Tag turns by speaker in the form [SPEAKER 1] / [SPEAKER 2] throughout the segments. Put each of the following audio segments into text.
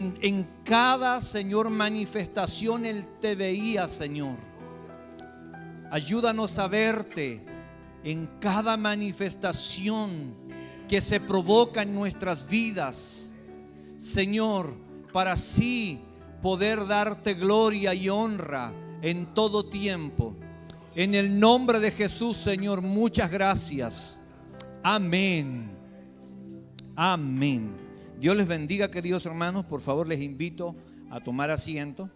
[SPEAKER 1] En cada, Señor, manifestación Él te veía, Señor. Ayúdanos a verte en cada manifestación que se provoca en nuestras vidas, Señor, para así poder darte gloria y honra en todo tiempo. En el nombre de Jesús, Señor, muchas gracias. Amén. Amén. Dios les bendiga, queridos hermanos. Por favor, les invito a tomar asiento.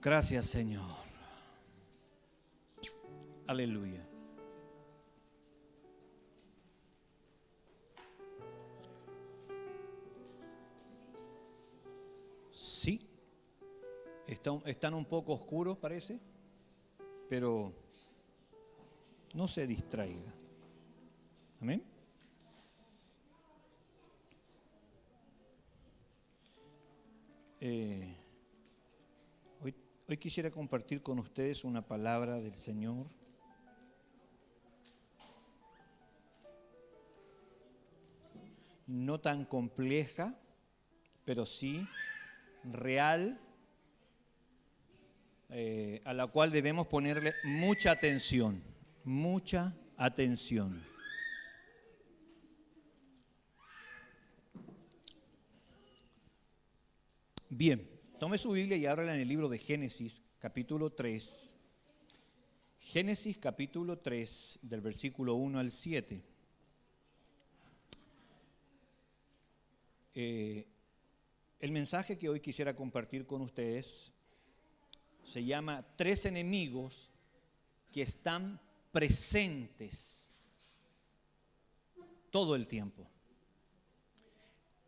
[SPEAKER 1] Gracias, Señor. Aleluya. Sí, están un poco oscuros, parece, pero no se distraiga. Amén. Hoy quisiera compartir con ustedes una palabra del Señor. No tan compleja, pero sí real, a la cual debemos ponerle mucha atención, mucha atención. Bien, tome su Biblia y ábrala en el libro de Génesis, capítulo 3. Génesis, capítulo 3, del versículo 1 al 7. El mensaje que hoy quisiera compartir con ustedes se llama 3 enemigos que están presentes todo el tiempo.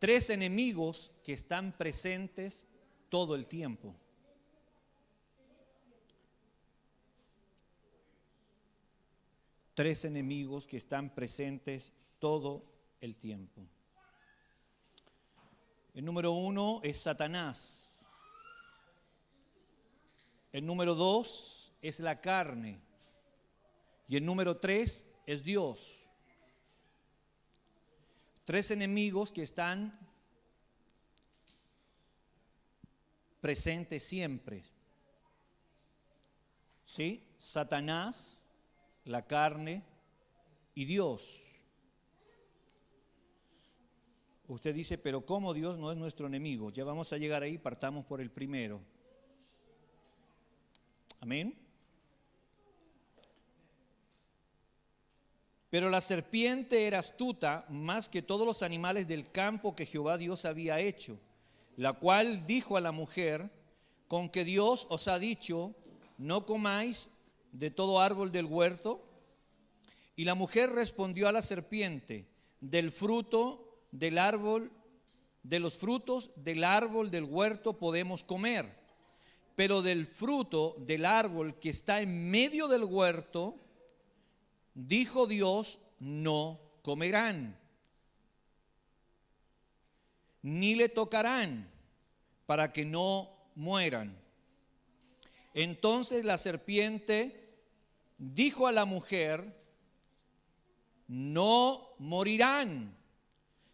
[SPEAKER 1] 3 enemigos que están presentes todo el tiempo. Tres enemigos que están presentes todo el tiempo. El número 1 es Satanás. El número 2 es la carne. Y el número 3 es Dios. 3 enemigos que están presentes siempre. ¿Sí? Satanás, la carne y Dios. Usted dice, pero ¿cómo Dios no es nuestro enemigo? Ya vamos a llegar ahí, partamos por el primero. Amén. Pero la serpiente era astuta más que todos los animales del campo que Jehová Dios había hecho, la cual dijo a la mujer, con que Dios os ha dicho, no comáis de todo árbol del huerto. Y la mujer respondió a la serpiente, del fruto del árbol, de los frutos del árbol del huerto podemos comer, pero del fruto del árbol que está en medio del huerto, dijo Dios, no comerán, ni le tocarán, para que no mueran. Entonces la serpiente dijo a la mujer, no morirán,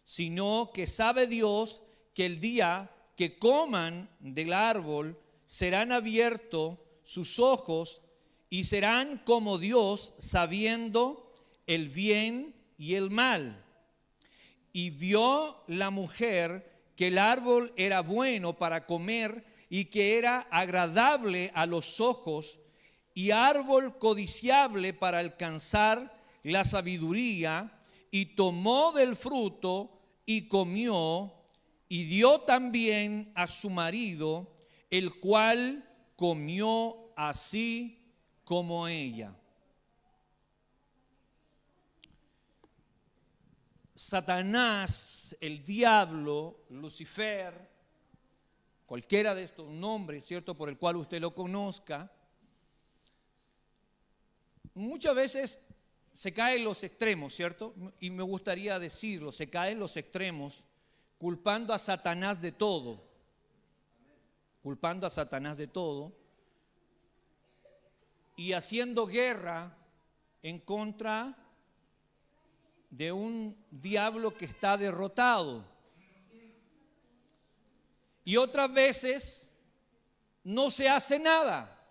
[SPEAKER 1] sino que sabe Dios que el día que coman del árbol serán abiertos sus ojos y serán como Dios, sabiendo el bien y el mal. Y vio la mujer que el árbol era bueno para comer y que era agradable a los ojos y árbol codiciable para alcanzar la sabiduría, y tomó del fruto y comió, y dio también a su marido, el cual comió así como ella. Satanás, el diablo, Lucifer, cualquiera de estos nombres, ¿cierto?, por el cual usted lo conozca, muchas veces se caen los extremos, ¿cierto? Y me gustaría decirlo, se caen los extremos culpando a Satanás de todo. Culpando a Satanás de todo y haciendo guerra en contra de un diablo que está derrotado. Y otras veces no se hace nada.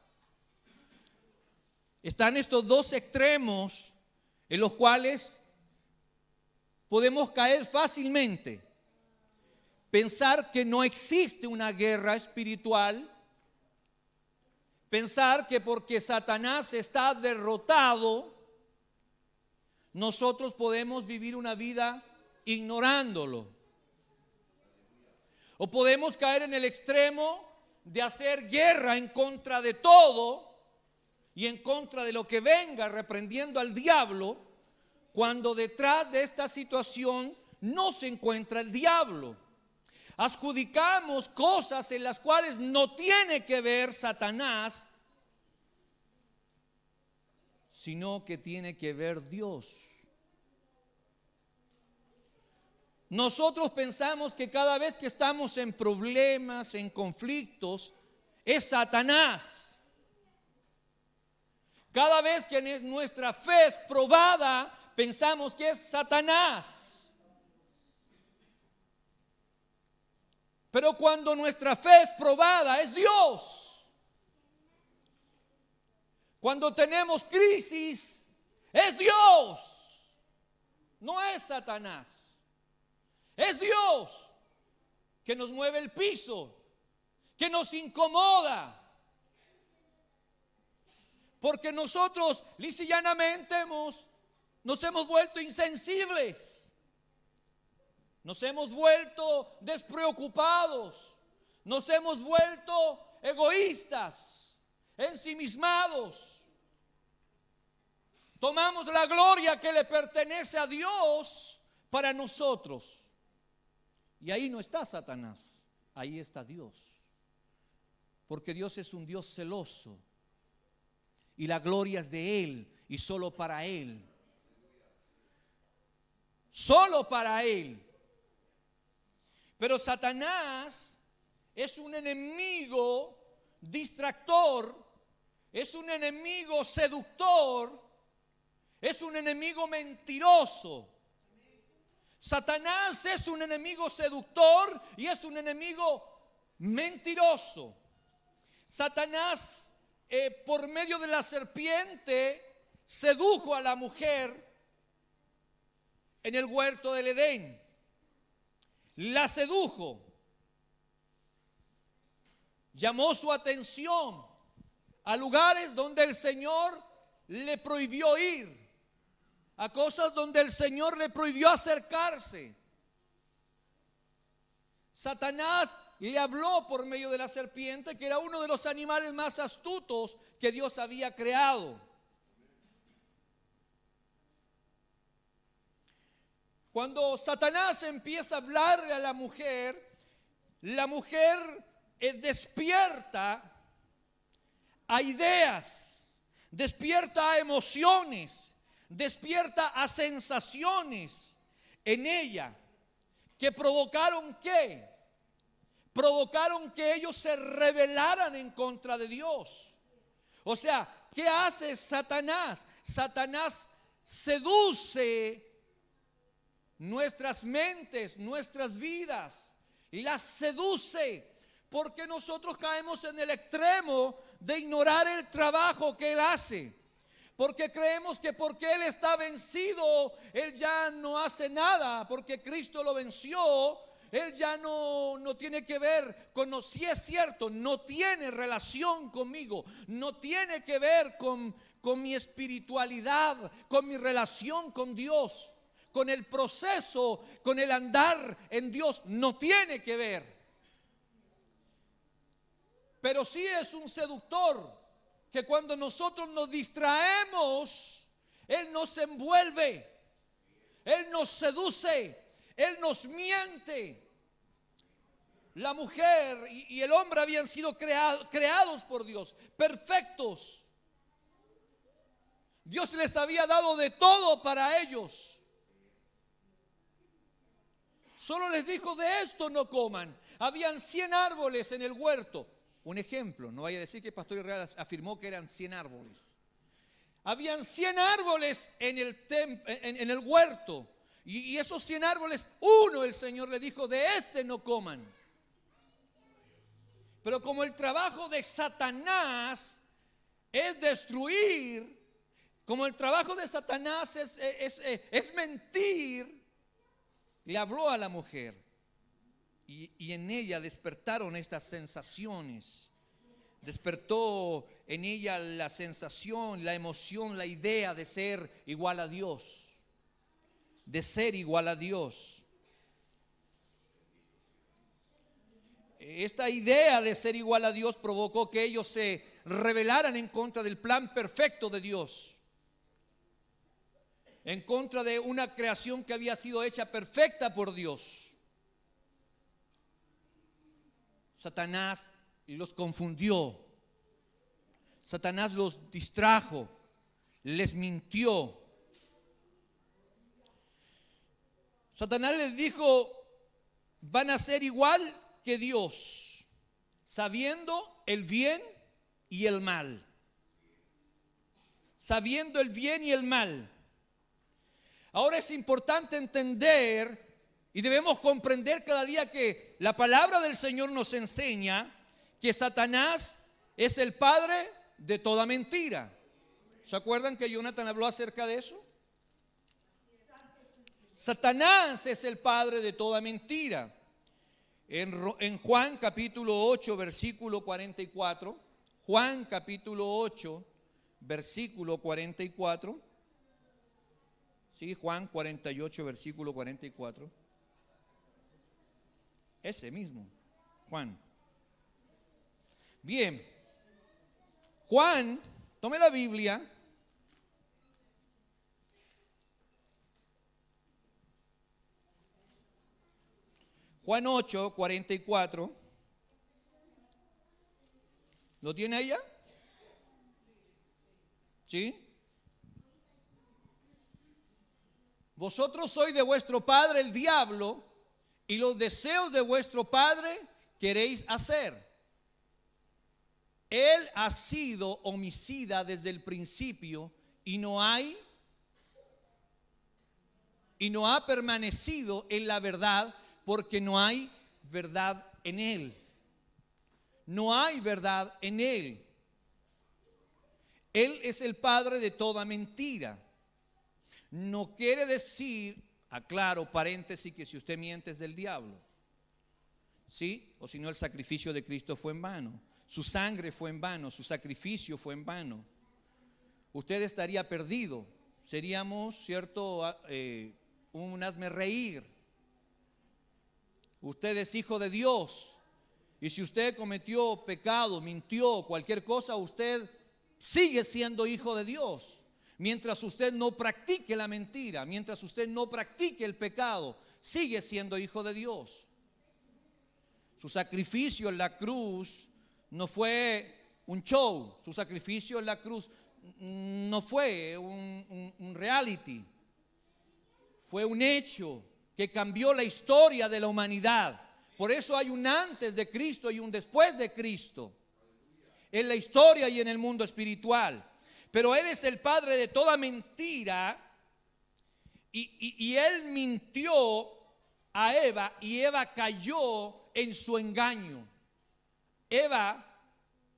[SPEAKER 1] Están estos dos extremos en los cuales podemos caer fácilmente. Pensar que no existe una guerra espiritual. Pensar que porque Satanás está derrotado, nosotros podemos vivir una vida ignorándolo. O podemos caer en el extremo de hacer guerra en contra de todo y en contra de lo que venga, reprendiendo al diablo, cuando detrás de esta situación no se encuentra el diablo. Adjudicamos cosas en las cuales no tiene que ver Satanás, sino que tiene que ver Dios. Nosotros pensamos que cada vez que estamos en problemas, en conflictos, es Satanás. Cada vez que nuestra fe es probada, pensamos que es Satanás. Pero cuando nuestra fe es probada, es Dios. Cuando tenemos crisis, es Dios. No es Satanás. Es Dios que nos mueve el piso, que nos incomoda. Porque nosotros lisa y llanamente nos hemos vuelto insensibles. Nos hemos vuelto despreocupados. Nos hemos vuelto egoístas, ensimismados. Tomamos la gloria que le pertenece a Dios para nosotros. Y ahí no está Satanás, ahí está Dios. Porque Dios es un Dios celoso. Y la gloria es de Él y solo para Él. Solo para Él. Pero Satanás es un enemigo distractor, es un enemigo seductor, es un enemigo mentiroso. Satanás es un enemigo seductor y es un enemigo mentiroso. Satanás, por medio de la serpiente, sedujo a la mujer en el huerto del Edén. La sedujo. Llamó su atención a lugares donde el Señor le prohibió ir. A cosas donde el Señor le prohibió acercarse. Satanás le habló por medio de la serpiente, que era uno de los animales más astutos que Dios había creado. Cuando Satanás empieza a hablarle a la mujer despierta a ideas, despierta a emociones, despierta a sensaciones en ella que provocaron ¿qué? Provocaron que ellos se rebelaran en contra de Dios. O sea, ¿qué hace Satanás? Satanás seduce nuestras mentes, nuestras vidas, las seduce porque nosotros caemos en el extremo de ignorar el trabajo que Él hace. Porque creemos que porque Él está vencido, Él ya no hace nada. Porque Cristo lo venció, Él ya no tiene que ver con, si es cierto, no tiene relación conmigo. No tiene que ver con mi espiritualidad, con mi relación con Dios, con el proceso, con el andar en Dios. No tiene que ver. Pero sí es un seductor. Que cuando nosotros nos distraemos, Él nos envuelve, Él nos seduce, Él nos miente. La mujer y el hombre habían sido creados por Dios, perfectos. Dios les había dado de todo para ellos. Solo les dijo: de esto no coman. Habían 100 árboles en el huerto. Un ejemplo, no vaya a decir que el pastor Israel afirmó que eran 100 árboles. Habían 100 árboles en el huerto. Y esos 100 árboles, uno el Señor le dijo: de este no coman. Pero como el trabajo de Satanás es destruir, como el trabajo de Satanás es mentir, le habló a la mujer. Y en ella despertaron estas sensaciones. Despertó en ella la sensación, la emoción, la idea de ser igual a Dios. De ser igual a Dios. Esta idea de ser igual a Dios provocó que ellos se rebelaran en contra del plan perfecto de Dios. En contra de una creación que había sido hecha perfecta por Dios. Satanás los confundió. Satanás los distrajo. Les mintió. Satanás les dijo: van a ser igual que Dios, sabiendo el bien y el mal. Sabiendo el bien y el mal. Ahora es importante entender y debemos comprender cada día que la palabra del Señor nos enseña que Satanás es el padre de toda mentira. ¿Se acuerdan que Jonathan habló acerca de eso? Satanás es el padre de toda mentira. En Juan capítulo 8 versículo 44, Juan capítulo 8 versículo 44, sí, Juan 48 versículo 44, ese mismo, Juan. Bien, Juan, tome la Biblia. Juan 8, 44. ¿Lo tiene allá? ¿Sí? Vosotros sois de vuestro padre el diablo, y los deseos de vuestro padre queréis hacer. Él ha sido homicida desde el principio y no ha permanecido en la verdad, porque no hay verdad en él. No hay verdad en él. Él es el padre de toda mentira. No quiere decir, aclaro, paréntesis, que si usted miente es del diablo. ¿Sí? O si no, el sacrificio de Cristo fue en vano. Su sangre fue en vano, su sacrificio fue en vano. Usted estaría perdido. Seríamos, ¿cierto?, un hazmerreír. Usted es hijo de Dios. Y si usted cometió pecado, mintió, cualquier cosa, usted sigue siendo hijo de Dios. Mientras usted no practique la mentira, mientras usted no practique el pecado, sigue siendo hijo de Dios. Su sacrificio en la cruz no fue un show. Su sacrificio en la cruz no fue un reality. Fue un hecho que cambió la historia de la humanidad. Por eso hay un antes de Cristo y un después de Cristo en la historia y en el mundo espiritual. Pero Él es el padre de toda mentira, y Él mintió a Eva y Eva cayó en su engaño. Eva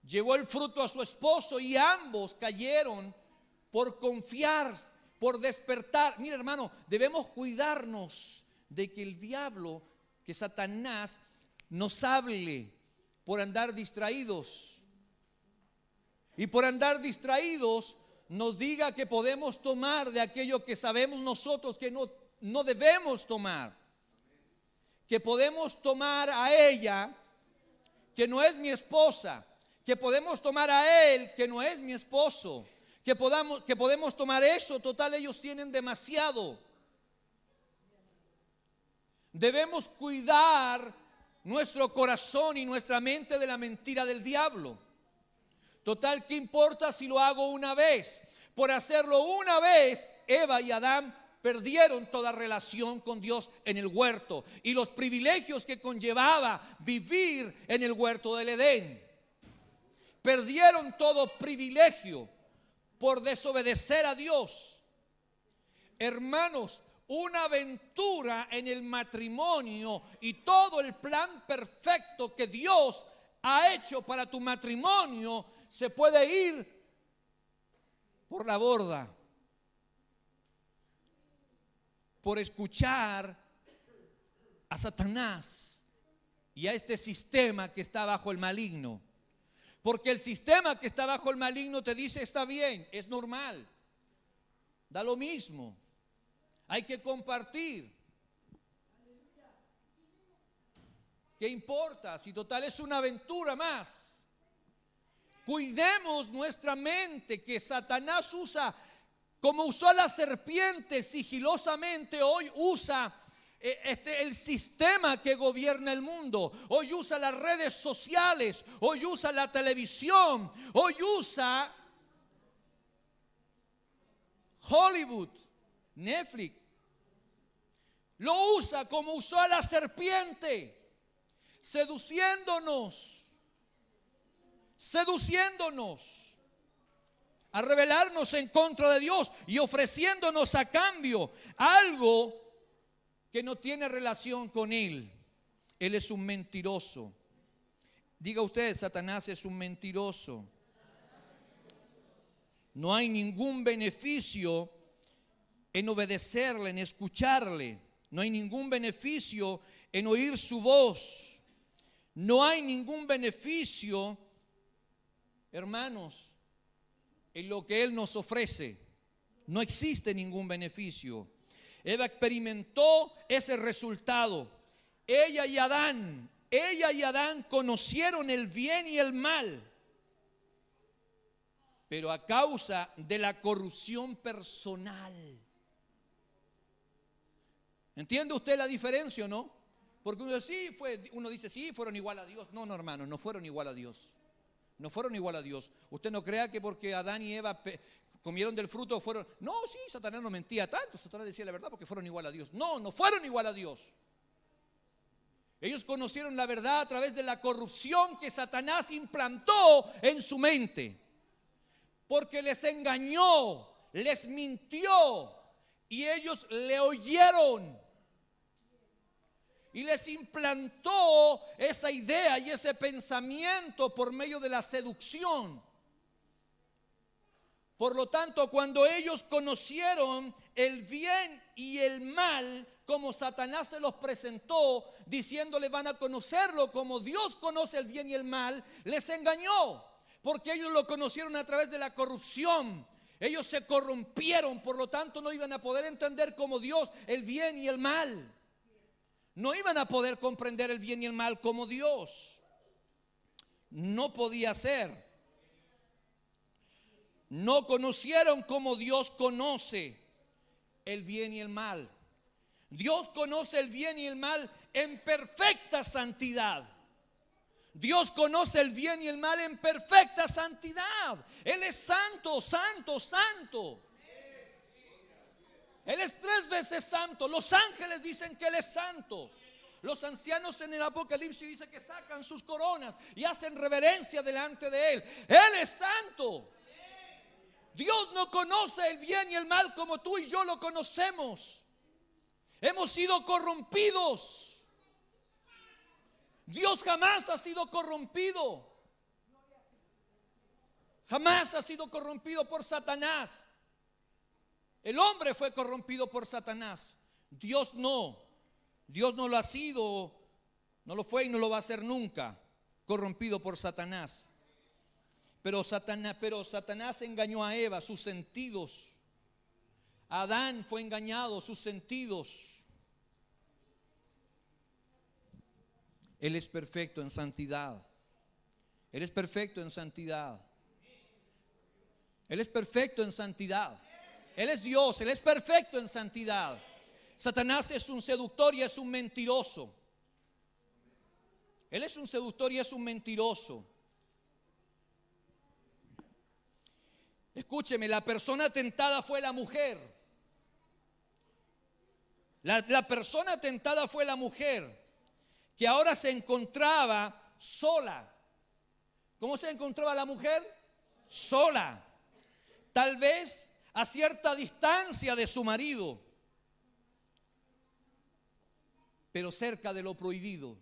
[SPEAKER 1] llevó el fruto a su esposo y ambos cayeron por confiar, por despertar. Mira, hermano, debemos cuidarnos de que el diablo, que Satanás, nos hable por andar distraídos. Y por andar distraídos nos diga que podemos tomar de aquello que sabemos nosotros que no debemos tomar. Que podemos tomar a ella, que no es mi esposa. Que podemos tomar a él, que no es mi esposo. Que podemos tomar eso, total, ellos tienen demasiado. Debemos cuidar nuestro corazón y nuestra mente de la mentira del diablo. Total, ¿qué importa si lo hago una vez? por hacerlo una vez, Eva y Adán perdieron toda relación con Dios en el huerto y los privilegios que conllevaba vivir en el huerto del Edén. Perdieron todo privilegio por desobedecer a Dios. Hermanos, una aventura en el matrimonio y todo el plan perfecto que Dios ha hecho para tu matrimonio se puede ir por la borda, por escuchar a Satanás y a este sistema que está bajo el maligno. Porque el sistema que está bajo el maligno te dice: está bien, es normal, da lo mismo, hay que compartir. ¿Qué importa? Si total es una aventura más. Cuidemos nuestra mente, que Satanás usa, como usó a la serpiente sigilosamente, hoy usa el sistema que gobierna el mundo. Hoy usa las redes sociales, hoy usa la televisión, hoy usa Hollywood, Netflix. Lo usa como usó a la serpiente, seduciéndonos a rebelarnos en contra de Dios y ofreciéndonos a cambio algo que no tiene relación con Él. Él es un mentiroso. Diga usted: Satanás es un mentiroso. No hay ningún beneficio en obedecerle, en escucharle. No hay ningún beneficio en oír su voz. No hay ningún beneficio, hermanos, en lo que Él nos ofrece. No existe ningún beneficio. Eva experimentó ese resultado. Ella y Adán conocieron el bien y el mal, pero a causa de la corrupción personal. ¿Entiende usted la diferencia o no? Porque uno dice, sí, fueron igual a Dios. No, hermano, no fueron igual a Dios. No fueron igual a Dios. Usted no crea que porque Adán y Eva comieron del fruto fueron. No, sí, Satanás no mentía tanto. Satanás decía la verdad porque fueron igual a Dios. No fueron igual a Dios. Ellos conocieron la verdad a través de la corrupción que Satanás implantó en su mente. Porque les engañó, les mintió y ellos le oyeron. Y les implantó esa idea y ese pensamiento por medio de la seducción. Por lo tanto, cuando ellos conocieron el bien y el mal, como Satanás se los presentó, diciéndole van a conocerlo como Dios conoce el bien y el mal, les engañó, porque ellos lo conocieron a través de la corrupción. Ellos se corrompieron, por lo tanto no iban a poder entender como Dios el bien y el mal. No iban a poder comprender el bien y el mal como Dios. No podía ser. No conocieron como Dios conoce el bien y el mal. Dios conoce el bien y el mal en perfecta santidad. Dios conoce el bien y el mal en perfecta santidad. Él es santo, santo, santo. Él es 3 veces santo. Los ángeles dicen que Él es santo. Los ancianos en el Apocalipsis dicen que sacan sus coronas y hacen reverencia delante de Él. Él es santo. Dios no conoce el bien y el mal como tú y yo lo conocemos. Hemos sido corrompidos. Dios jamás ha sido corrompido. Jamás ha sido corrompido por Satanás. El hombre fue corrompido por Satanás. Dios no. Dios no lo ha sido, no lo fue y no lo va a ser nunca, corrompido por Satanás. Pero Satanás engañó a Eva, sus sentidos. Adán fue engañado, sus sentidos. Él es perfecto en santidad. Él es perfecto en santidad. Él es perfecto en santidad. Él es Dios, Él es perfecto en santidad. Satanás es un seductor y es un mentiroso. Él es un seductor y es un mentiroso. Escúcheme, la persona tentada fue la mujer. La persona tentada fue la mujer, que ahora se encontraba sola. ¿Cómo se encontraba la mujer? Sola. Tal vez a cierta distancia de su marido, pero cerca de lo prohibido.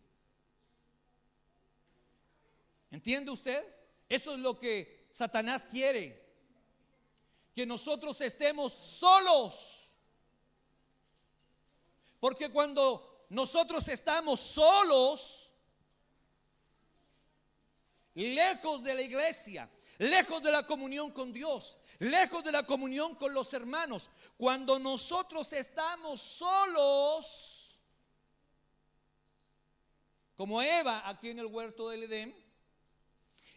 [SPEAKER 1] ¿Entiende usted? Eso es lo que Satanás quiere, que nosotros estemos solos. Porque cuando nosotros estamos solos, lejos de la iglesia, lejos de la comunión con Dios, lejos de la comunión con los hermanos, cuando nosotros estamos solos, como Eva aquí en el huerto del Edén,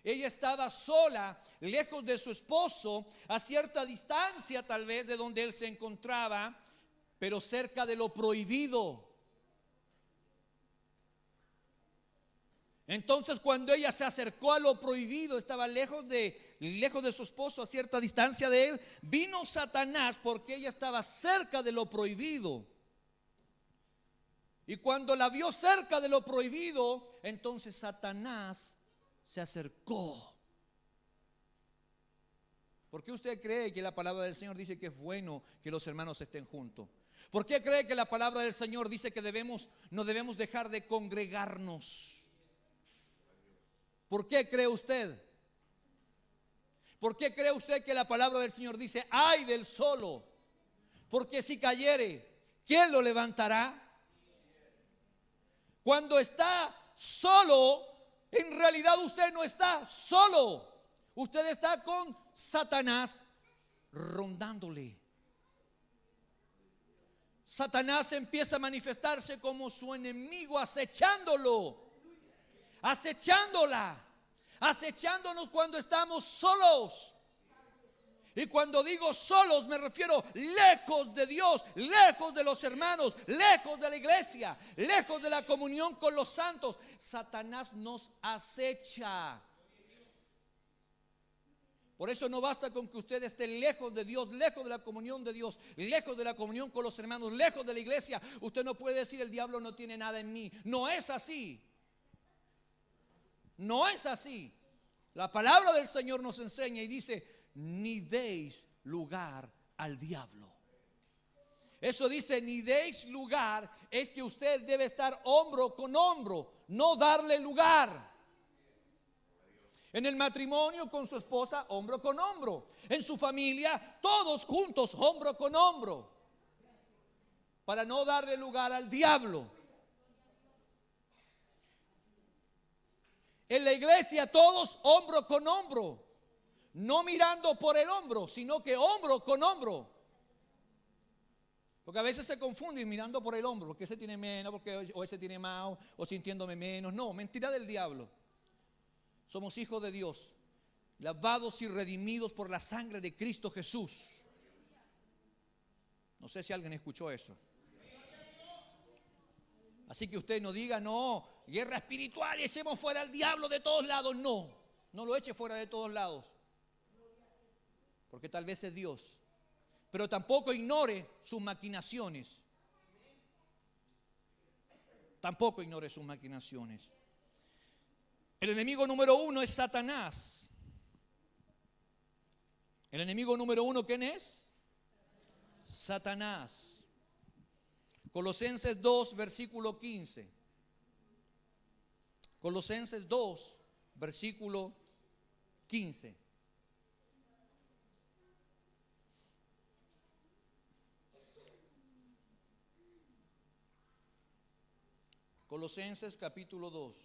[SPEAKER 1] ella estaba sola, lejos de su esposo, a cierta distancia tal vez de donde él se encontraba, pero cerca de lo prohibido. Entonces, cuando ella se acercó a lo prohibido, estaba lejos de su esposo, a cierta distancia de él, vino Satanás porque ella estaba cerca de lo prohibido. Y cuando la vio cerca de lo prohibido, entonces Satanás se acercó. ¿Por qué usted cree que la palabra del Señor dice que es bueno que los hermanos estén juntos? ¿Por qué cree que la palabra del Señor dice que no debemos dejar de congregarnos? ¿Por qué cree usted? ¿Por qué cree usted que la palabra del Señor dice, ay del solo? Porque si cayere, ¿quién lo levantará? Cuando está solo, en realidad usted no está solo. Usted está con Satanás rondándole. Satanás empieza a manifestarse como su enemigo, acechándolo, acechándola, acechándonos cuando estamos solos. Y cuando digo solos me refiero lejos de Dios, lejos de los hermanos, lejos de la iglesia, lejos de la comunión con los santos. Satanás nos acecha. Por eso no basta con que usted esté lejos de Dios, lejos de la comunión de Dios, lejos de la comunión con los hermanos, lejos de la iglesia. Usted no puede decir el diablo no tiene nada en mí. No es así. No es así. La palabra del Señor nos enseña y dice, ni deis lugar al diablo. Eso dice, ni deis lugar, es que usted debe estar hombro con hombro, no darle lugar. En el matrimonio con su esposa, hombro con hombro. En su familia, todos juntos, hombro con hombro. Para no darle lugar al diablo. En la iglesia, todos hombro con hombro. No mirando por el hombro, sino que hombro con hombro. Porque a veces se confunden mirando por el hombro, porque ese tiene menos, o ese tiene más, o sintiéndome menos. No, mentira del diablo. Somos hijos de Dios, lavados y redimidos por la sangre de Cristo Jesús. No sé si alguien escuchó eso. Así que usted no diga, no, guerra espiritual y echemos fuera al diablo de todos lados. No, no lo eche fuera de todos lados. Porque tal vez es Dios. Pero tampoco ignore sus maquinaciones. Tampoco ignore sus maquinaciones. El enemigo número uno es Satanás. El enemigo número uno, ¿quién es? Satanás. Colosenses 2, versículo 15. Colosenses 2, versículo 15. Colosenses capítulo 2.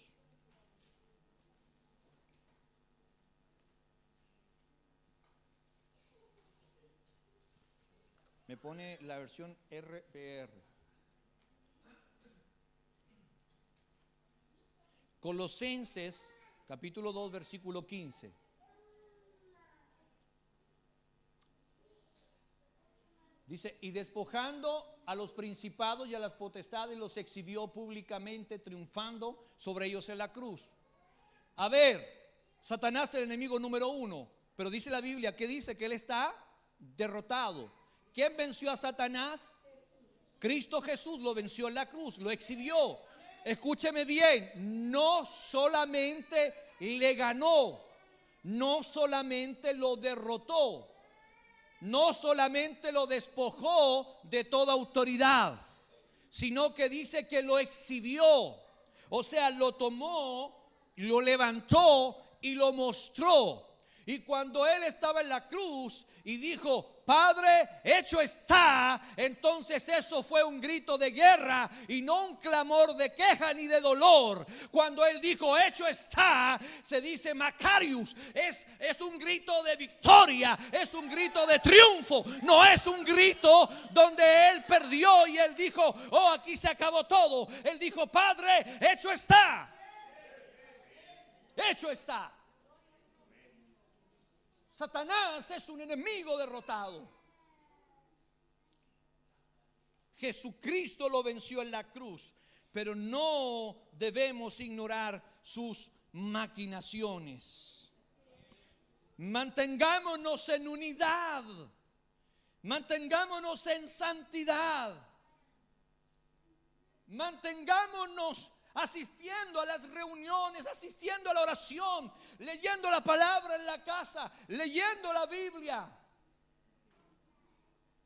[SPEAKER 1] Me pone la versión RPR. Colosenses capítulo 2 versículo 15. Dice, y despojando a los principados y a las potestades los exhibió públicamente, triunfando sobre ellos en la cruz. A ver, Satanás es el enemigo número uno. Pero dice la Biblia, ¿qué dice? Que Él está derrotado. ¿Quién venció a Satanás? Cristo Jesús lo venció en la cruz, lo exhibió. Escúcheme bien, no solamente le ganó, no solamente lo derrotó, no solamente lo despojó de toda autoridad, sino que dice que lo exhibió. O sea, lo tomó, lo levantó y lo mostró. Y cuando Él estaba en la cruz y dijo, Padre, hecho está, entonces eso fue un grito de guerra y no un clamor de queja ni de dolor. Cuando Él dijo, hecho está, se dice Macarius, es un grito de victoria, es un grito de triunfo, no es un grito donde Él perdió y Él dijo, oh, aquí se acabó todo. Él dijo, Padre, hecho está, hecho está. Satanás es un enemigo derrotado. Jesucristo lo venció en la cruz, pero no debemos ignorar sus maquinaciones. Mantengámonos en unidad, mantengámonos en santidad, mantengámonos asistiendo a las reuniones, asistiendo a la oración, leyendo la palabra en la casa, leyendo la Biblia,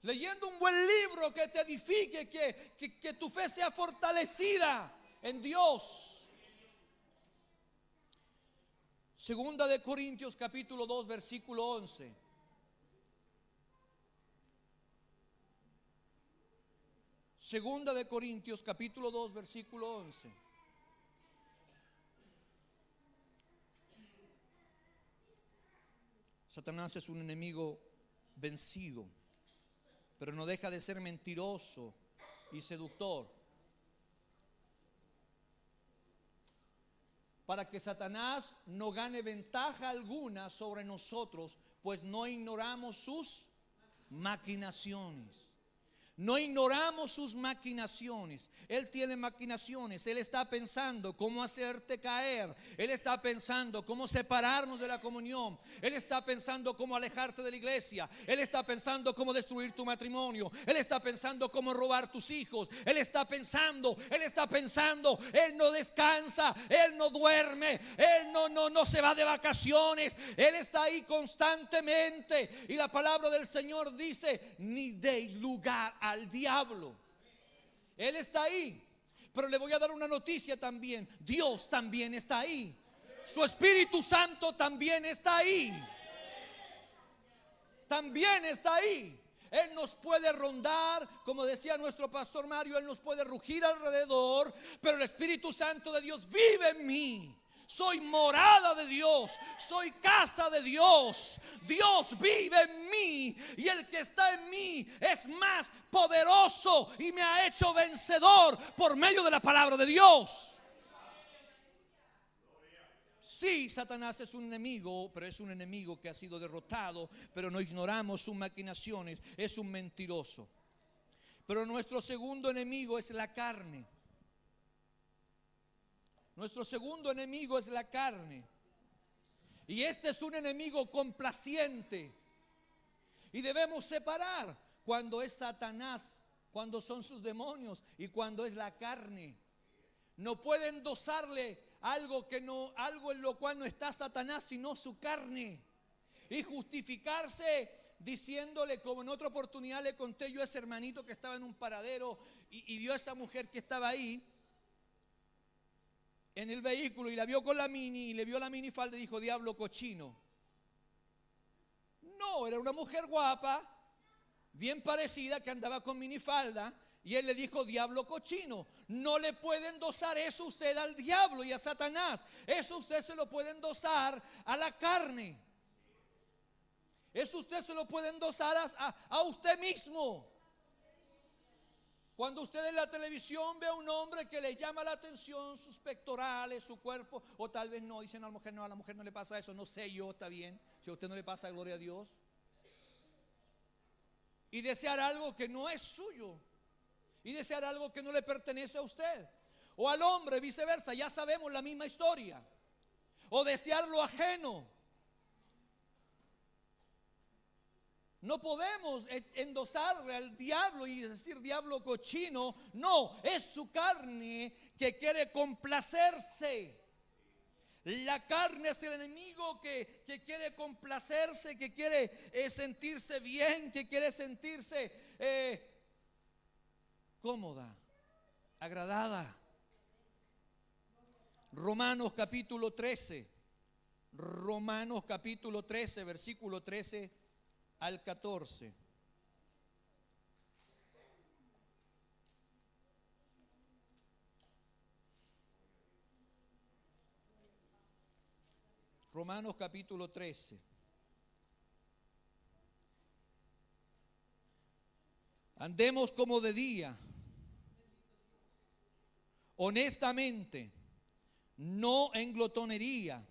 [SPEAKER 1] leyendo un buen libro que te edifique, que tu fe sea fortalecida en Dios. Segunda de Corintios capítulo 2 versículo 11. Segunda de Corintios capítulo 2 versículo 11. Satanás es un enemigo vencido, pero no deja de ser mentiroso y seductor. Para que Satanás no gane ventaja alguna sobre nosotros, pues no ignoramos sus maquinaciones. No ignoramos sus maquinaciones. Él tiene maquinaciones. Él está pensando cómo hacerte caer. Él está pensando cómo separarnos de la comunión. Él está pensando cómo alejarte de la iglesia. Él está pensando cómo destruir tu matrimonio. Él está pensando cómo robar tus hijos. Él está pensando. Él no descansa. Él no duerme. Él no se va de vacaciones. Él está ahí constantemente. Y la palabra del Señor dice, ni deis lugar al diablo. Él está ahí. Pero le voy a dar una noticia también. Dios también está ahí. Su Espíritu Santo también está ahí. También está ahí. Él nos puede rondar, como decía nuestro pastor Mario, Él nos puede rugir alrededor, pero el Espíritu Santo de Dios vive en mí. Soy morada de Dios, soy casa de Dios. Dios vive en mí y el que está en mí es más poderoso y me ha hecho vencedor por medio de la palabra de Dios. Sí, Satanás es un enemigo, pero es un enemigo que ha sido derrotado, pero no ignoramos sus maquinaciones, es un mentiroso. Pero nuestro segundo enemigo es la carne. Nuestro segundo enemigo es la carne. Y este es un enemigo complaciente. Y debemos separar cuando es Satanás, cuando son sus demonios y cuando es la carne. No pueden endosarle algo en lo cual no está Satanás, sino su carne. Y justificarse diciéndole, como en otra oportunidad le conté yo a ese hermanito que estaba en un paradero y vio a esa mujer que estaba ahí en el vehículo y la vio con la mini y le vio la minifalda y dijo, diablo cochino. No, era una mujer guapa, bien parecida, que andaba con minifalda, y él le dijo, diablo cochino. No le puede endosar eso usted al diablo y a Satanás. Eso usted se lo puede endosar a la carne. Eso usted se lo puede endosar a usted mismo. Cuando usted en la televisión ve a un hombre que le llama la atención sus pectorales, su cuerpo, o tal vez no, dicen a la mujer no le pasa eso, no sé yo, está bien, si a usted no le pasa, gloria a Dios. Y desear algo que no es suyo, y desear algo que no le pertenece a usted, o al hombre viceversa, ya sabemos la misma historia, o desear lo ajeno. No podemos endosarle al diablo y decir diablo cochino. No, es su carne que quiere complacerse. La carne es el enemigo que quiere complacerse, que quiere sentirse bien, que quiere sentirse cómoda, agradada. Romanos capítulo 13. Romanos capítulo 13, versículo 13 al 14. Romanos capítulo 13. Andemos como de día, honestamente, no en glotonería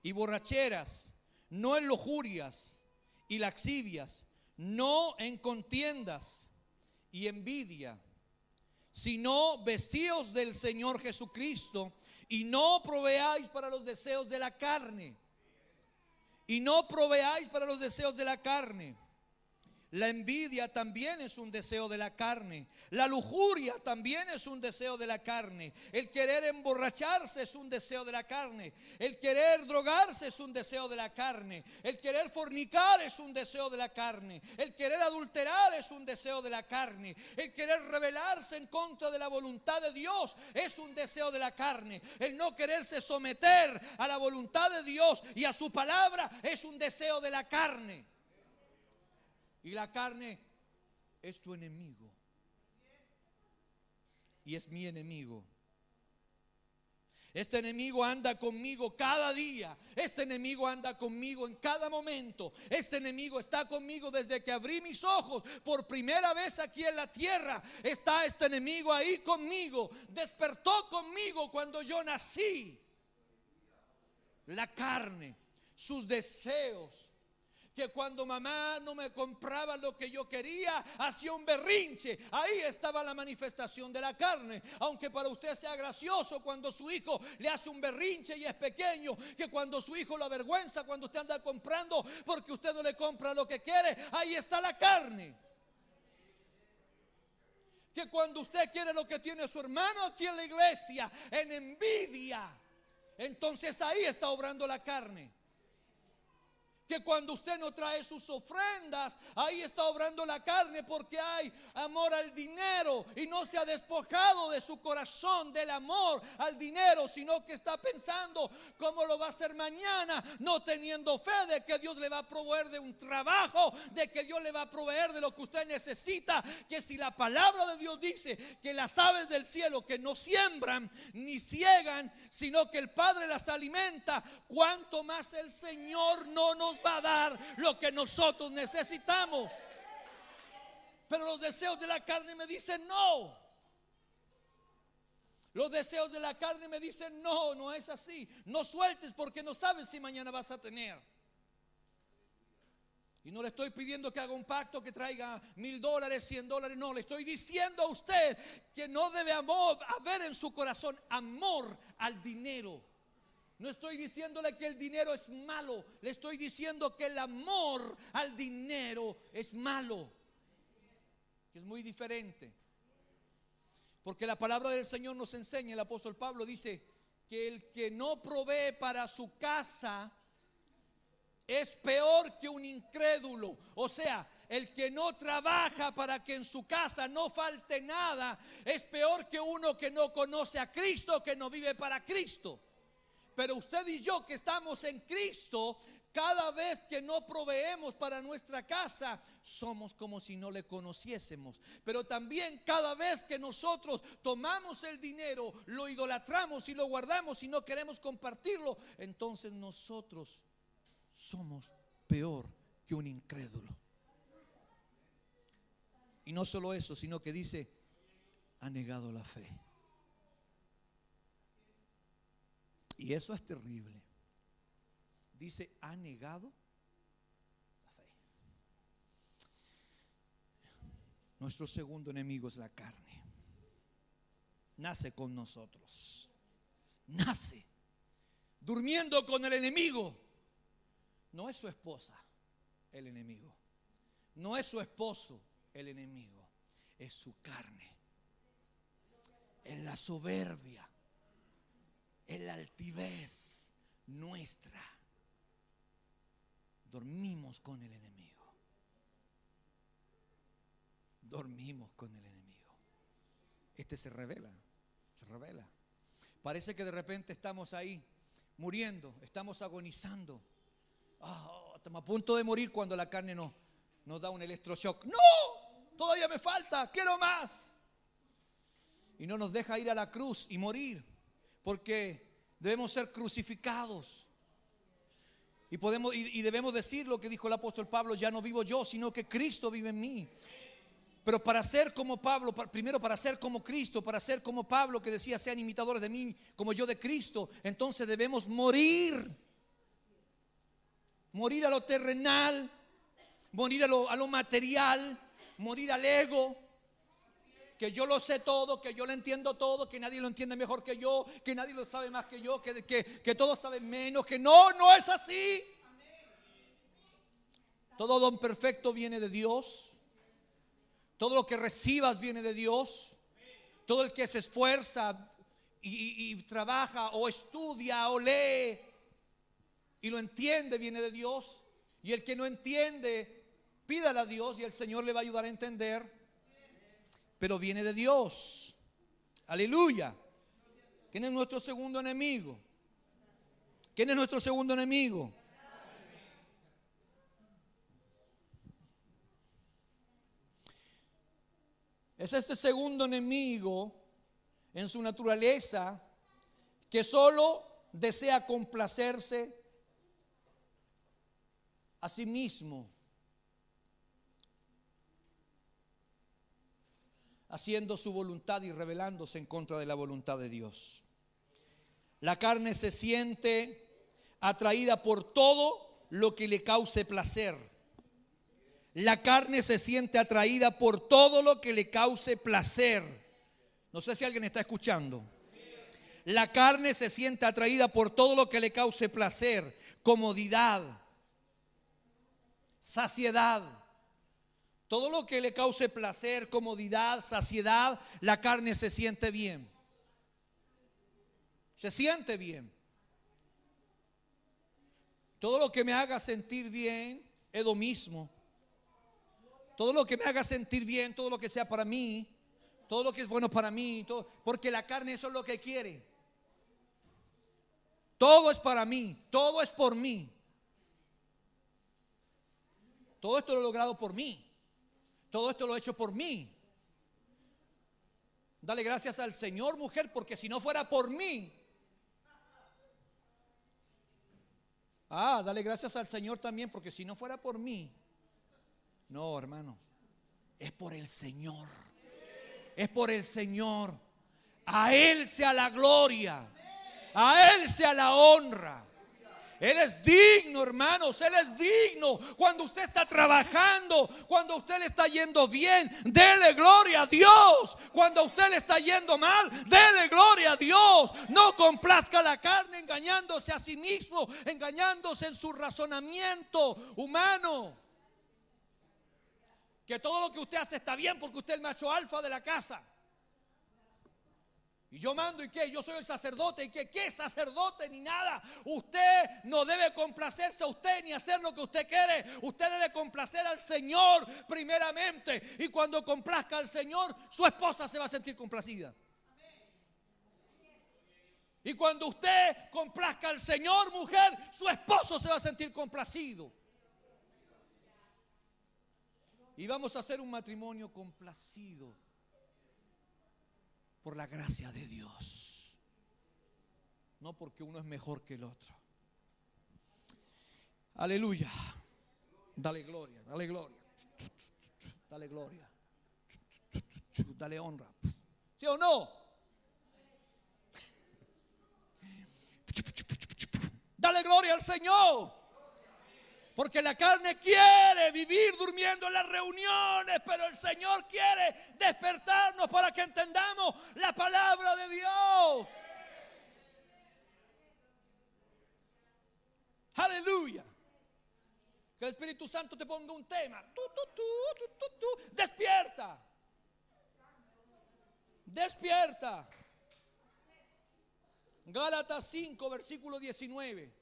[SPEAKER 1] y borracheras, no en lujurias y laxivias, no en contiendas y envidia, sino vestíos del Señor Jesucristo y no proveáis para los deseos de la carne. Y no proveáis para los deseos de la carne. La envidia también es un deseo de la carne. La lujuria también es un deseo de la carne. El querer emborracharse es un deseo de la carne. El querer drogarse es un deseo de la carne. El querer fornicar es un deseo de la carne. El querer adulterar es un deseo de la carne. El querer rebelarse en contra de la voluntad de Dios es un deseo de la carne. El no quererse someter a la voluntad de Dios y a su palabra es un deseo de la carne. Y la carne es tu enemigo. Y es mi enemigo. Este enemigo anda conmigo cada día. Este enemigo anda conmigo en cada momento. Este enemigo está conmigo desde que abrí mis ojos por primera vez aquí en la tierra. Está este enemigo ahí conmigo. Despertó conmigo cuando yo nací. La carne, sus deseos. Que cuando mamá no me compraba lo que yo quería, hacía un berrinche. Ahí estaba la manifestación de la carne. Aunque para usted sea gracioso cuando su hijo le hace un berrinche y es pequeño, que cuando su hijo lo avergüenza cuando usted anda comprando porque usted no le compra lo que quiere, ahí está la carne. Que cuando usted quiere lo que tiene su hermano aquí en la iglesia, en envidia, entonces ahí está obrando la carne. Que cuando usted no trae sus ofrendas, ahí está obrando la carne, porque hay amor al dinero y no se ha despojado de su corazón del amor al dinero, sino que está pensando cómo lo va a hacer mañana, no teniendo fe de que Dios le va a proveer de un trabajo, de que Dios le va a proveer de lo que usted necesita. Que si la palabra de Dios dice que las aves del cielo que no siembran ni ciegan, sino que el Padre las alimenta, cuánto más el Señor no nos va a dar lo que nosotros necesitamos. Pero los deseos de la carne me dicen no. Los deseos de la carne me dicen no, no es así. No sueltes porque no sabes si mañana vas a tener. Y no le estoy pidiendo que haga un pacto que traiga $1,000, $100. No, le estoy diciendo a usted que no debe haber en su corazón amor al dinero. No estoy diciéndole que el dinero es malo. Le estoy diciendo que el amor al dinero es malo. Que es muy diferente. Porque la palabra del Señor nos enseña, el apóstol Pablo dice que el que no provee para su casa es peor que un incrédulo. O sea, el que no trabaja para que en su casa no falte nada es peor que uno que no conoce a Cristo, que no vive para Cristo. Pero usted y yo que estamos en Cristo, cada vez que no proveemos para nuestra casa, somos como si no le conociésemos. Pero también cada vez que nosotros tomamos el dinero, lo idolatramos y lo guardamos y no queremos compartirlo, entonces nosotros somos peor que un incrédulo. Y no solo eso, sino que dice, ha negado la fe. Y eso es terrible. Dice, ha negado la fe. Nuestro segundo enemigo es la carne. Nace con nosotros. Nace durmiendo con el enemigo. No es su esposa el enemigo. No es su esposo el enemigo, es su carne. Es la soberbia, es la altivez nuestra. Dormimos con el enemigo. Dormimos con el enemigo. Este se revela, se revela. Parece que de repente estamos ahí muriendo, estamos agonizando. Estamos a punto de morir cuando la carne nos da un electroshock. ¡No! Todavía me falta, quiero más. Y no nos deja ir a la cruz y morir, porque debemos ser crucificados. Y debemos decir lo que dijo el apóstol Pablo: ya no vivo yo, sino que Cristo vive en mí. Pero para ser como Pablo, primero para ser como Cristo, para ser como Pablo que decía: sean imitadores de mí como yo de Cristo. Entonces debemos morir. Morir a lo terrenal, morir a lo material, morir al ego. Que yo lo sé todo, que yo lo entiendo todo, que nadie lo entiende mejor que yo, que nadie lo sabe más que yo, que todos saben menos, que no es así. Todo don perfecto viene de Dios. Todo lo que recibas viene de Dios. Todo el que se esfuerza y trabaja o estudia o lee y lo entiende viene de Dios. Y el que no entiende, pídale a Dios y el Señor le va a ayudar a entender. Pero viene de Dios. Aleluya. ¿Quién es nuestro segundo enemigo? ¿Quién es nuestro segundo enemigo? Es este segundo enemigo en su naturaleza que solo desea complacerse a sí mismo, haciendo su voluntad y rebelándose en contra de la voluntad de Dios. La carne se siente atraída por todo lo que le cause placer. La carne se siente atraída por todo lo que le cause placer. No sé si alguien está escuchando. La carne se siente atraída por todo lo que le cause placer, comodidad, saciedad. Todo lo que le cause placer, comodidad, saciedad, la carne se siente bien. Se siente bien. Todo lo que me haga sentir bien es lo mismo. Todo lo que me haga sentir bien, todo lo que sea para mí, todo lo que es bueno para mí, todo, porque la carne eso es lo que quiere. Todo es para mí, todo es por mí. Todo esto lo he logrado por mí. Todo esto lo he hecho por mí. Dale gracias al Señor, mujer, porque si no fuera por mí. Dale gracias al Señor también, porque si no fuera por mí. No, hermano, es por el Señor. Es por el Señor. A Él sea la gloria. A Él sea la honra. Él es digno, hermanos, Él es digno. Cuando usted está trabajando, cuando a usted le está yendo bien, dele gloria a Dios. Cuando a usted le está yendo mal, dele gloria a Dios. No complazca la carne engañándose a sí mismo, engañándose en su razonamiento humano. Que todo lo que usted hace está bien porque usted es el macho alfa de la casa. Y yo mando, ¿y qué? Yo soy el sacerdote, ¿y qué? ¿Qué sacerdote? Ni nada. Usted no debe complacerse a usted ni hacer lo que usted quiere. Usted debe complacer al Señor primeramente. Y cuando complazca al Señor, su esposa se va a sentir complacida. Y cuando usted complazca al Señor, mujer, su esposo se va a sentir complacido. Y vamos a hacer un matrimonio complacido por la gracia de Dios, no porque uno es mejor que el otro. Aleluya. Dale gloria, dale gloria, dale gloria, dale honra. ¿Sí o no? Dale gloria al Señor. Porque la carne quiere vivir durmiendo en las reuniones, pero el Señor quiere despertarnos para que entendamos la palabra de Dios. Aleluya. Que el Espíritu Santo te ponga un tema. Despierta. Despierta. Gálatas 5, versículo 19.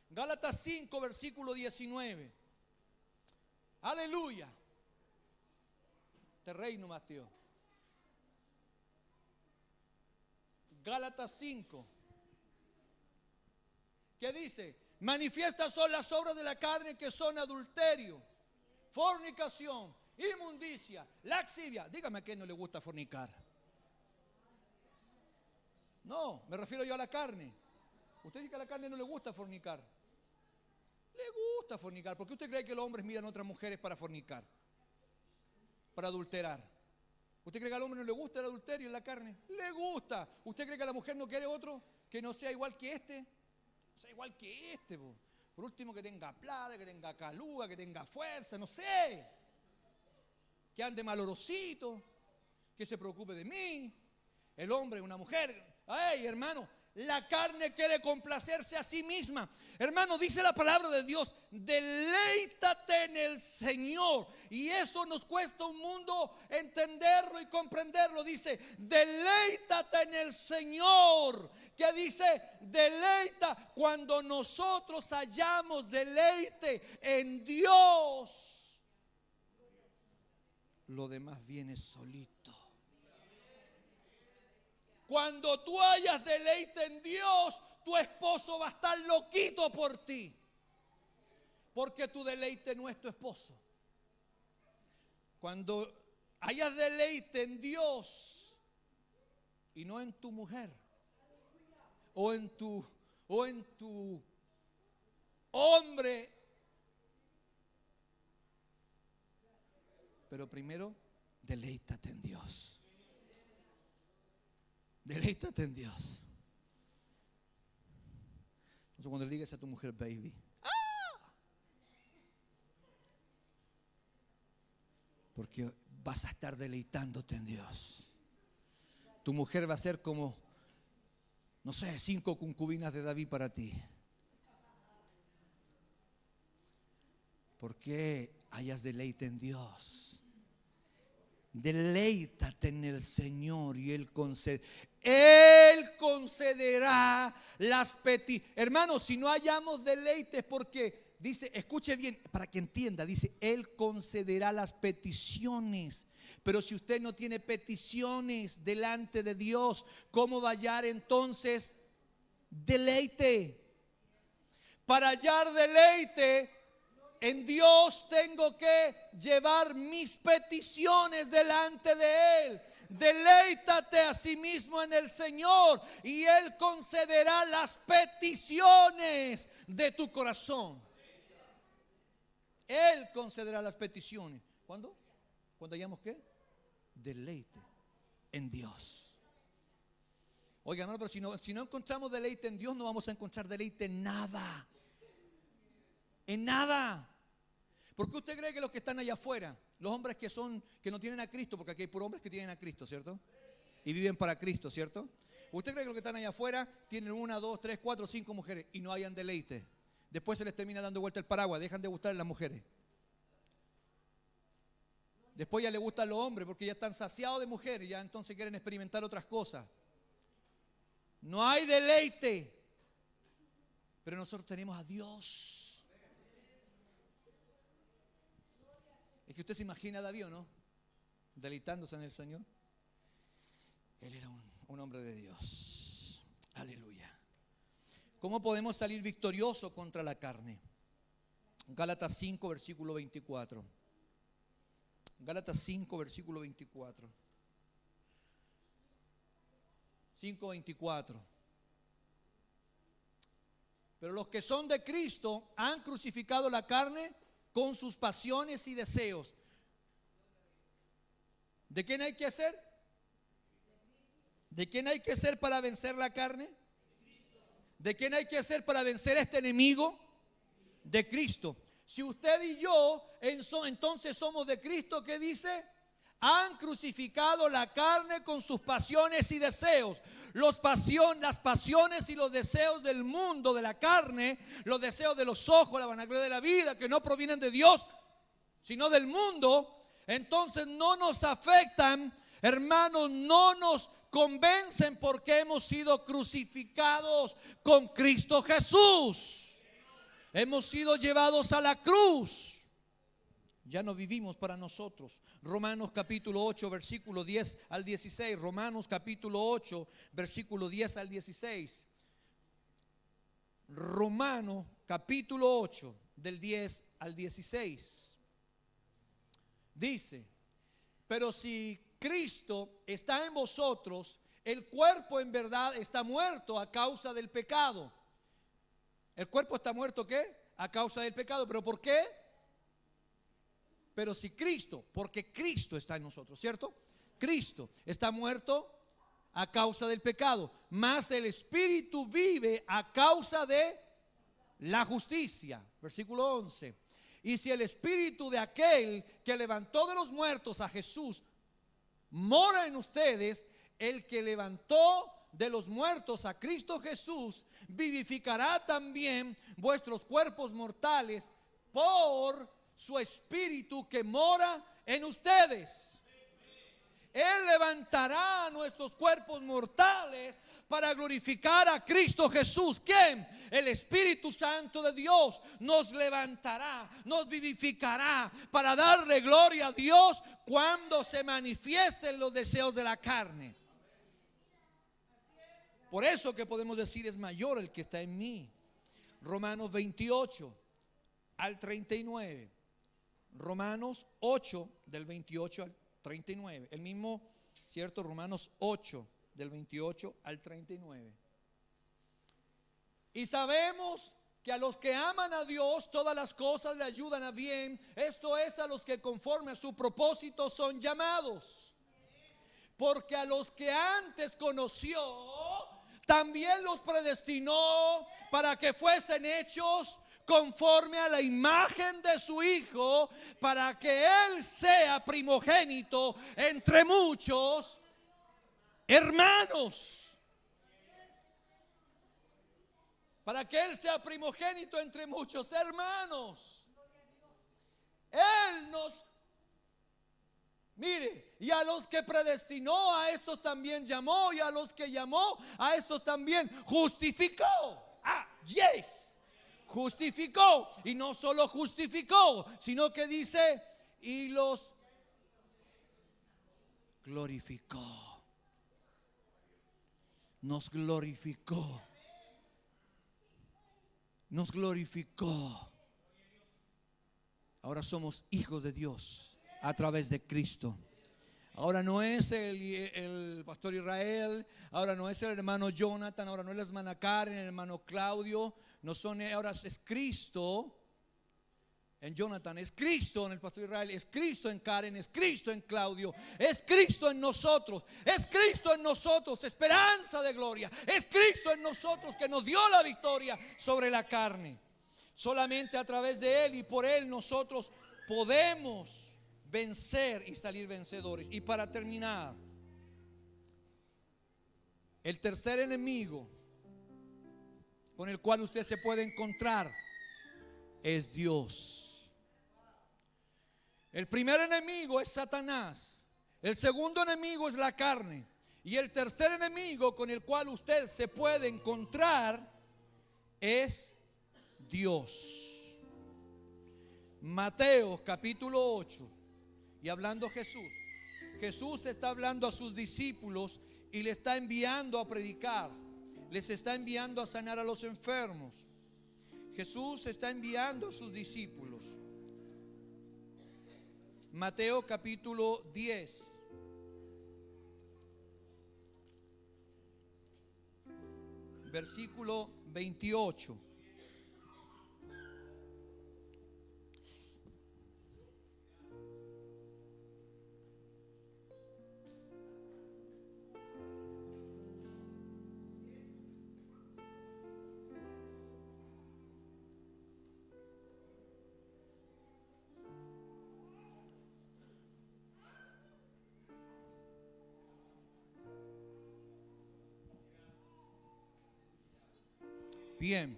[SPEAKER 1] Gálatas 5, versículo 19. Aleluya. Te reino, Mateo. Gálatas 5. ¿Qué dice? Manifiestas son las obras de la carne, que son adulterio, fornicación, inmundicia, laxivia. Dígame a quién no le gusta fornicar. No, me refiero yo a la carne. Usted dice que a la carne no le gusta fornicar. Le gusta fornicar. ¿Por qué usted cree que los hombres miran a otras mujeres para fornicar? Para adulterar. ¿Usted cree que al hombre no le gusta el adulterio en la carne? Le gusta. ¿Usted cree que a la mujer no quiere otro que no sea igual que este? No sea igual que este. Por último, que tenga plata, que tenga caluga, que tenga fuerza, no sé. Que ande malorosito, que se preocupe de mí. El hombre, una mujer. Ay, hermano, la carne quiere complacerse a sí misma. Hermano, dice la palabra de Dios: deleítate en el Señor. Y eso nos cuesta un mundo entenderlo y comprenderlo. Dice, deleítate en el Señor. ¿Qué dice? Deleita. Cuando nosotros hallamos deleite en Dios, lo demás viene solito. Cuando tú hayas deleite en Dios, tu esposo va a estar loquito por ti. Porque tu deleite no es tu esposo. Cuando hayas deleite en Dios y no en tu mujer, o en tu hombre. Pero primero, deleítate en Dios. Deleítate en Dios. Entonces, cuando le digas a tu mujer, baby, porque vas a estar deleitándote en Dios. Tu mujer va a ser como, no sé, 5 concubinas de David para ti. Porque hayas deleite en Dios. Deleítate en el Señor y Él concederá las peticiones. Hermanos, si no hallamos deleites, porque dice, escuche bien para que entienda, dice, Él concederá las peticiones. Pero si usted no tiene peticiones delante de Dios, ¿cómo va a hallar entonces deleite? Para hallar deleite en Dios tengo que llevar mis peticiones delante de Él. Deleítate a sí mismo en el Señor y Él concederá las peticiones de tu corazón. Él concederá las peticiones. ¿Cuándo? ¿Cuándo hallamos qué? Deleite en Dios. Oiga, hermano, pero si no encontramos deleite en Dios, no vamos a encontrar deleite en nada. En nada. ¿Por qué usted cree que los que están allá afuera, los hombres que no tienen a Cristo, porque aquí hay puros hombres que tienen a Cristo, ¿cierto? Y viven para Cristo, ¿cierto? ¿Usted cree que los que están allá afuera tienen 1, 2, 3, 4, 5 mujeres y no hayan deleite? Después se les termina dando vuelta el paraguas, dejan de gustar las mujeres. Después ya les gustan los hombres porque ya están saciados de mujeres, ya entonces quieren experimentar otras cosas. No hay deleite. Pero nosotros tenemos a Dios. Es que usted se imagina a David, ¿no? Deleitándose en el Señor. Él era un hombre de Dios. Aleluya. ¿Cómo podemos salir victoriosos contra la carne? Gálatas 5, versículo 24. Gálatas 5, versículo 24. 5:24. Pero los que son de Cristo han crucificado la carne con sus pasiones y deseos. ¿De quién hay que ser? ¿De quién hay que ser para vencer la carne? ¿De quién hay que ser para vencer a este enemigo? De Cristo. Si usted y yo entonces somos de Cristo, ¿qué dice? Han crucificado la carne con sus pasiones y deseos. Las pasiones y los deseos del mundo, de la carne, los deseos de los ojos, la vanagloria de la vida, que no provienen de Dios, sino del mundo, entonces no nos afectan, hermanos, no nos convencen, porque hemos sido crucificados con Cristo Jesús. Hemos sido llevados a la cruz. Ya no vivimos para nosotros. Romanos capítulo 8, versículo 10 al 16. Romanos capítulo 8, versículo 10 al 16. Romanos capítulo 8, del 10 al 16. Dice: pero si Cristo está en vosotros, el cuerpo en verdad está muerto a causa del pecado. ¿El cuerpo está muerto qué? A causa del pecado. ¿Pero por qué? Pero si Cristo, porque Cristo está en nosotros, ¿cierto? Cristo está muerto a causa del pecado, mas el Espíritu vive a causa de la justicia. Versículo 11. Y si el Espíritu de aquel que levantó de los muertos a Jesús mora en ustedes, el que levantó de los muertos a Cristo Jesús vivificará también vuestros cuerpos mortales por su Espíritu que mora en ustedes. Él levantará nuestros cuerpos mortales para glorificar a Cristo Jesús. ¿Quién? El Espíritu Santo de Dios nos levantará, nos vivificará para darle gloria a Dios cuando se manifiesten los deseos de la carne. Por eso que podemos decir: es mayor el que está en mí. Romanos 28 al 39. Romanos 8 del 28 al 39. El mismo, ¿cierto? Romanos 8 del 28 al 39. Y sabemos que a los que aman a Dios todas las cosas le ayudan a bien. Esto es, a los que conforme a su propósito son llamados. Porque a los que antes conoció, también los predestinó para que fuesen hechos conforme a la imagen de su Hijo, para que Él sea primogénito entre muchos hermanos. Para que Él sea primogénito entre muchos hermanos. Él nos, mire, y a los que predestinó, a estos también llamó, y a los que llamó, a estos también justificó. Yes. Justificó, y no solo justificó, sino que dice: y los glorificó. Nos glorificó. Nos glorificó. Ahora somos hijos de Dios a través de Cristo. Ahora no es el pastor Israel, ahora no es el hermano Jonathan, ahora no es la hermana Karen, el hermano Claudio, no son, ahora es Cristo en Jonathan, es Cristo en el pastor Israel, es Cristo en Karen, es Cristo en Claudio, es Cristo en nosotros, es Cristo en nosotros, esperanza de gloria, es Cristo en nosotros que nos dio la victoria sobre la carne. Solamente a través de Él y por Él nosotros podemos vencer y salir vencedores. Y para terminar, el tercer enemigo con el cual usted se puede encontrar es Dios. El primer enemigo es Satanás, el segundo enemigo es la carne, y el tercer enemigo con el cual usted se puede encontrar es Dios. Mateo capítulo 8. Y hablando Jesús está hablando a sus discípulos y le está enviando a predicar, les está enviando a sanar a los enfermos. Jesús está enviando a sus discípulos. Mateo capítulo 10. Versículo 28. Bien.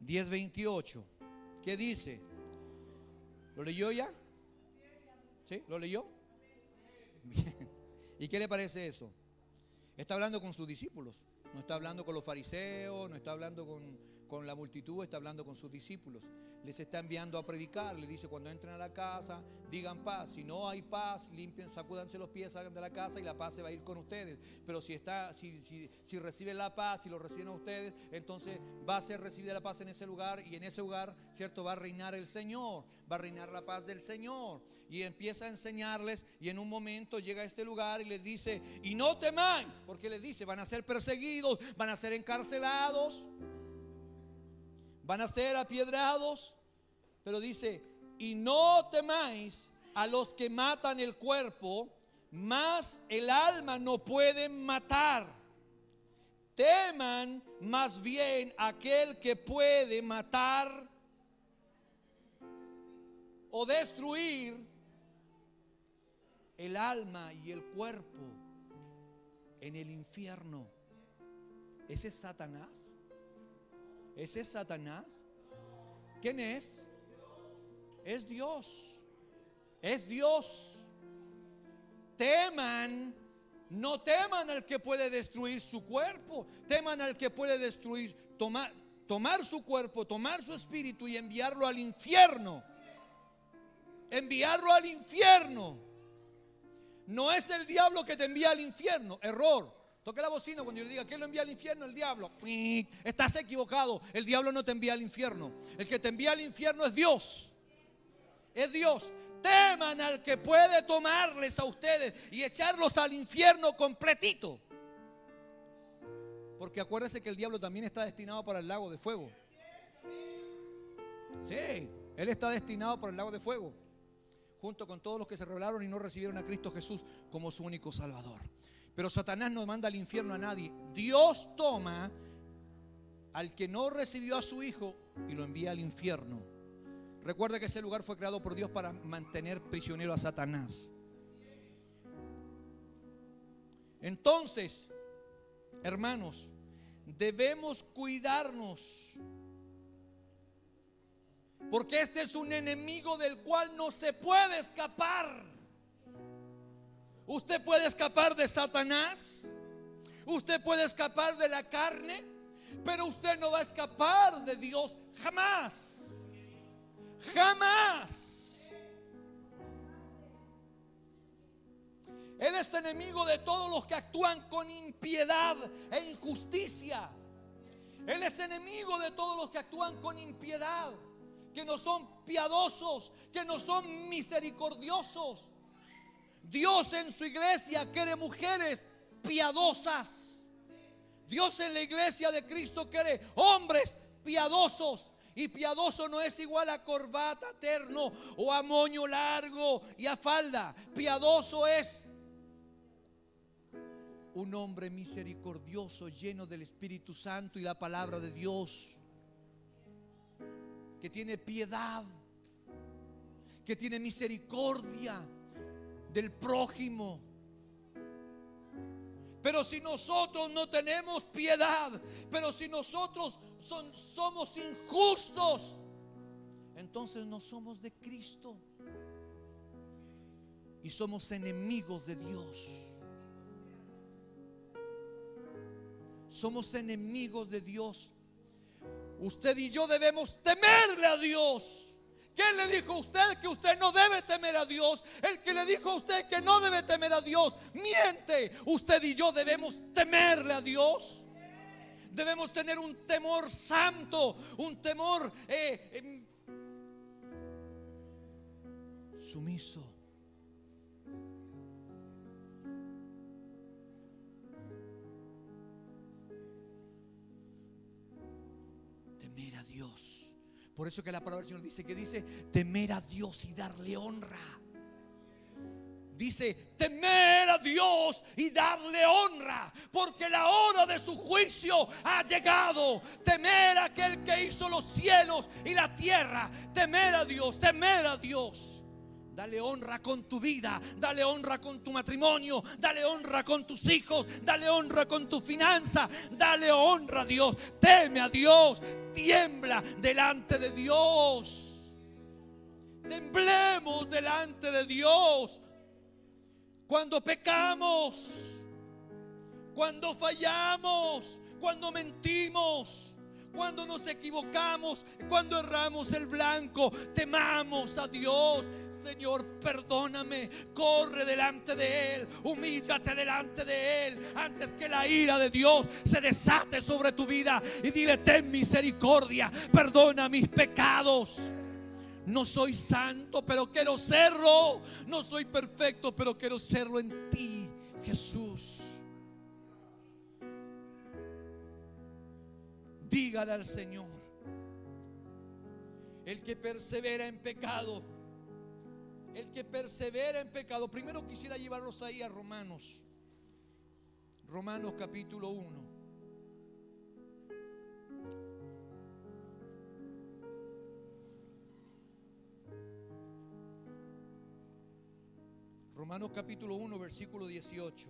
[SPEAKER 1] 10:28. ¿Qué dice? ¿Lo leyó ya? ¿Sí? ¿Lo leyó? Bien. ¿Y qué le parece eso? Está hablando con sus discípulos. No está hablando con los fariseos, no está hablando con la multitud, está hablando con sus discípulos. Les está enviando a predicar. Les dice: cuando entren a la casa, digan paz. Si no hay paz, limpien, sacúdanse los pies, salgan de la casa y la paz se va a ir con ustedes. Pero si reciben la paz, si lo reciben a ustedes, entonces va a ser recibida la paz en ese lugar. Y en ese lugar, ¿cierto?, va a reinar el Señor, va a reinar la paz del Señor. Y empieza a enseñarles, y en un momento llega a este lugar y les dice: y no temáis, porque les dice: van a ser perseguidos, van a ser encarcelados, van a ser apiedrados. Pero dice: y no temáis a los que matan el cuerpo, mas el alma no pueden matar. Teman más bien aquel que puede matar o destruir el alma y el cuerpo en el infierno. ¿Ese es Satanás? ¿Ese es Satanás? ¿Quién es? Es Dios. Es Dios. Teman, no teman al que puede destruir su cuerpo. Teman al que puede destruir, tomar su cuerpo, tomar su espíritu y enviarlo al infierno. Enviarlo al infierno. No es el diablo que te envía al infierno. Error. Toque la bocina cuando yo le diga: ¿quién lo envía al infierno? El diablo. Estás equivocado. El diablo no te envía al infierno. El que te envía al infierno es Dios. Es Dios. Teman al que puede tomarles a ustedes y echarlos al infierno completito. Porque acuérdense que el diablo también está destinado para el lago de fuego. Sí, él está destinado para el lago de fuego, junto con todos los que se rebelaron y no recibieron a Cristo Jesús como su único Salvador. Pero Satanás no manda al infierno a nadie. Dios toma al que no recibió a su Hijo y lo envía al infierno. Recuerda que ese lugar fue creado por Dios para mantener prisionero a Satanás. Entonces, hermanos, debemos cuidarnos, porque este es un enemigo del cual no se puede escapar. Usted puede escapar de Satanás, usted puede escapar de la carne, pero usted no va a escapar de Dios jamás. Jamás. Él es enemigo de todos los que actúan con impiedad e injusticia. Él es enemigo de todos los que actúan con impiedad, que no son piadosos, que no son misericordiosos. Dios en su iglesia quiere mujeres piadosas. Dios en la iglesia de Cristo quiere hombres piadosos. Y piadoso no es igual a corbata, terno o a moño largo y a falda. Piadoso es un hombre misericordioso, lleno del Espíritu Santo y la palabra de Dios, que tiene piedad, que tiene misericordia del prójimo. Pero si nosotros no tenemos piedad, pero si nosotros somos injustos, entonces no somos de Cristo y somos enemigos de Dios. Somos enemigos de Dios. Usted y yo debemos temerle a Dios. ¿Quién le dijo a usted que usted no debe temer a Dios? El que le dijo a usted que no debe temer a Dios miente. Usted y yo debemos temerle a Dios. Debemos tener un temor santo, un temor sumiso. Temer a Dios. Por eso que la palabra del Señor dice temer a Dios y darle honra. Dice temer a Dios y darle honra, porque la hora de su juicio ha llegado. Temer a aquel que hizo los cielos y la tierra. Temer a Dios, Dale honra con tu vida, dale honra con tu matrimonio, dale honra con tus hijos, dale honra con tu finanza, dale honra a Dios. Teme a Dios, tiembla delante de Dios. Temblemos delante de Dios. Cuando pecamos, cuando fallamos, cuando mentimos, cuando nos equivocamos, cuando erramos el blanco, temamos a Dios. Señor, perdóname. Corre delante de Él, humíllate delante de Él antes que la ira de Dios se desate sobre tu vida, y dile: ten misericordia, perdona mis pecados. No soy santo, pero quiero serlo. No soy perfecto, pero quiero serlo en ti, Jesús. Dígale al Señor: el que persevera en pecado, el que persevera en pecado. Primero quisiera llevarlos ahí a Romanos capítulo 1. Romanos capítulo 1, versículo 18.